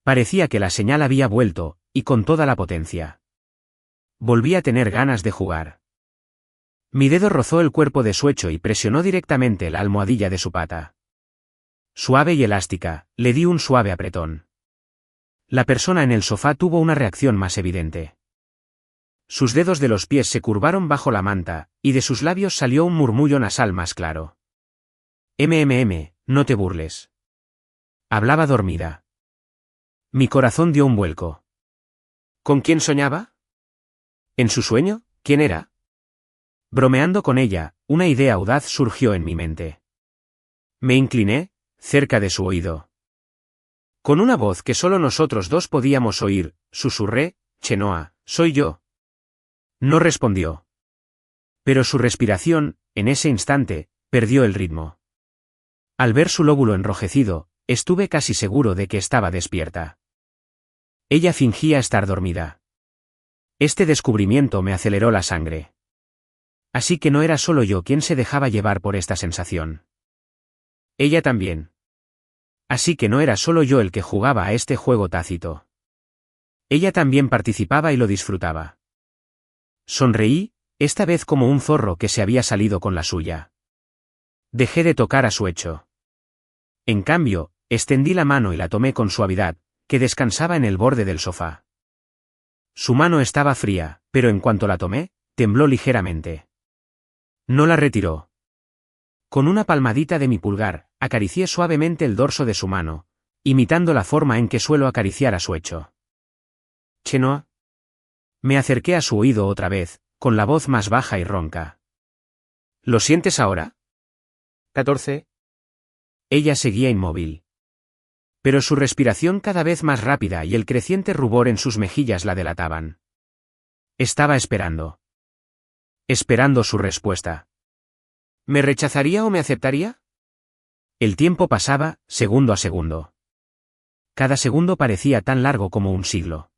Parecía que la señal había vuelto, y con toda la potencia. Volví a tener ganas de jugar. Mi dedo rozó el cuerpo de Suecho y presionó directamente la almohadilla de su pata. Suave y elástica, le di un suave apretón. La persona en el sofá tuvo una reacción más evidente. Sus dedos de los pies se curvaron bajo la manta, y de sus labios salió un murmullo nasal más claro. No te burles. Hablaba dormida. Mi corazón dio un vuelco. ¿Con quién soñaba? ¿En su sueño? ¿Quién era? Bromeando con ella, una idea audaz surgió en mi mente. Me incliné, cerca de su oído. Con una voz que solo nosotros dos podíamos oír, susurré, Chenoa, soy yo. No respondió. Pero su respiración, en ese instante, perdió el ritmo. Al ver su lóbulo enrojecido, estuve casi seguro de que estaba despierta. Ella fingía estar dormida. Este descubrimiento me aceleró la sangre. Así que no era solo yo quien se dejaba llevar por esta sensación. Ella también. Así que no era solo yo el que jugaba a este juego tácito. Ella también participaba y lo disfrutaba. Sonreí, esta vez como un zorro que se había salido con la suya. Dejé de tocar a su hecho. En cambio, extendí la mano y la tomé con suavidad, que descansaba en el borde del sofá. Su mano estaba fría, pero en cuanto la tomé, tembló ligeramente. No la retiró. Con una palmadita de mi pulgar, acaricié suavemente el dorso de su mano, imitando la forma en que suelo acariciar a su hecho. Chenoa. Me acerqué a su oído otra vez, con la voz más baja y ronca. ¿Lo sientes ahora? 14. Ella seguía inmóvil. Pero su respiración cada vez más rápida y el creciente rubor en sus mejillas la delataban. Estaba esperando. Esperando su respuesta. ¿Me rechazaría o me aceptaría? El tiempo pasaba, segundo a segundo. Cada segundo parecía tan largo como un siglo.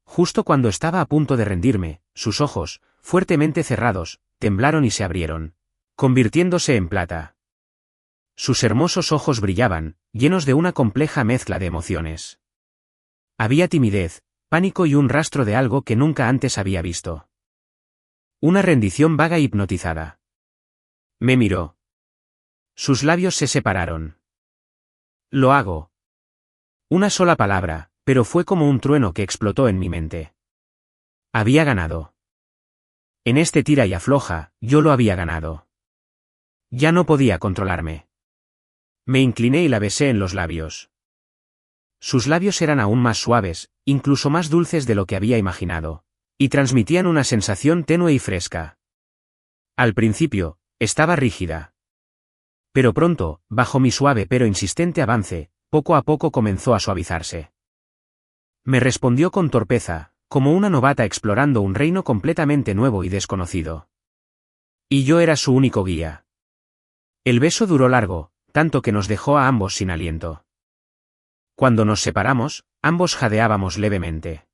Justo cuando estaba a punto de rendirme, sus ojos, fuertemente cerrados, temblaron y se abrieron, convirtiéndose en plata. Sus hermosos ojos brillaban, llenos de una compleja mezcla de emociones. Había timidez, pánico y un rastro de algo que nunca antes había visto. Una rendición vaga e hipnotizada. Me miró. Sus labios se separaron. Lo hago. Una sola palabra, pero fue como un trueno que explotó en mi mente. Había ganado. En este tira y afloja, yo lo había ganado. Ya no podía controlarme. Me incliné y la besé en los labios. Sus labios eran aún más suaves, incluso más dulces de lo que había imaginado, y transmitían una sensación tenue y fresca. Al principio, estaba rígida. Pero pronto, bajo mi suave pero insistente avance, poco a poco comenzó a suavizarse. Me respondió con torpeza, como una novata explorando un reino completamente nuevo y desconocido. Y yo era su único guía. El beso duró largo, tanto que nos dejó a ambos sin aliento. Cuando nos separamos, ambos jadeábamos levemente.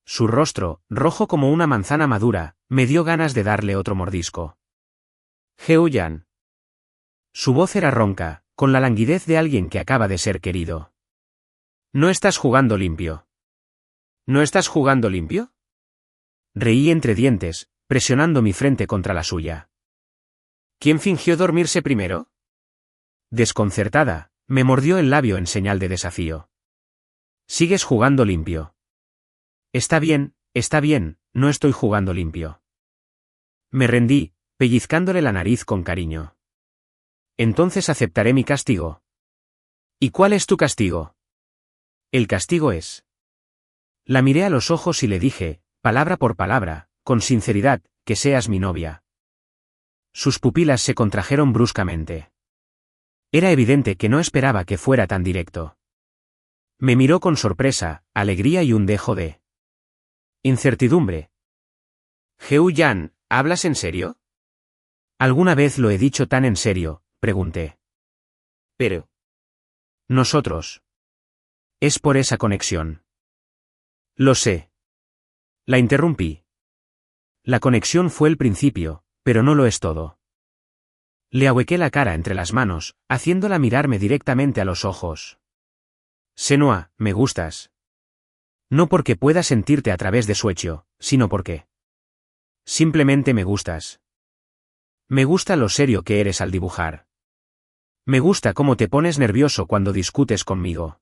Su rostro, rojo como una manzana madura, me dio ganas de darle otro mordisco. Heo-yan. Su voz era ronca, con la languidez de alguien que acaba de ser querido. ¿No estás jugando limpio? ¿No estás jugando limpio? Reí entre dientes, presionando mi frente contra la suya. ¿Quién fingió dormirse primero? Desconcertada, me mordió el labio en señal de desafío. Sigues jugando limpio. Está bien, no estoy jugando limpio. Me rendí, pellizcándole la nariz con cariño. Entonces aceptaré mi castigo. ¿Y cuál es tu castigo? El castigo es... La miré a los ojos y le dije, palabra por palabra, con sinceridad, que seas mi novia. Sus pupilas se contrajeron bruscamente. Era evidente que no esperaba que fuera tan directo. Me miró con sorpresa, alegría y un dejo de incertidumbre. Heo-yan, ¿hablas en serio? ¿Alguna vez lo he dicho tan en serio? Pregunté. Pero... nosotros. Es por esa conexión. Lo sé. La interrumpí. La conexión fue el principio, pero no lo es todo. Le ahuequé la cara entre las manos, haciéndola mirarme directamente a los ojos. Chenoa, me gustas. No porque pueda sentirte a través de su hecho, sino porque... simplemente me gustas. Me gusta lo serio que eres al dibujar. Me gusta cómo te pones nervioso cuando discutes conmigo.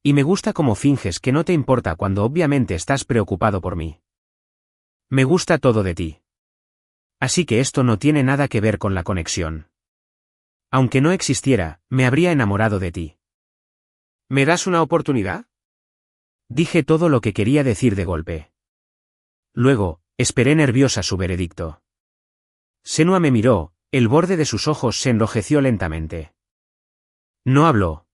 Y me gusta cómo finges que no te importa cuando obviamente estás preocupado por mí. Me gusta todo de ti. Así que esto no tiene nada que ver con la conexión. Aunque no existiera, me habría enamorado de ti. ¿Me das una oportunidad? Dije todo lo que quería decir de golpe. Luego, esperé nerviosa su veredicto. Senua me miró, el borde de sus ojos se enrojeció lentamente. No habló.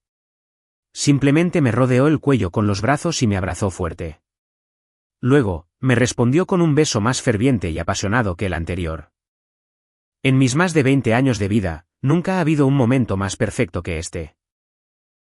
Simplemente me rodeó el cuello con los brazos y me abrazó fuerte. Luego, me respondió con un beso más ferviente y apasionado que el anterior. En mis más de 20 años de vida, nunca ha habido un momento más perfecto que este.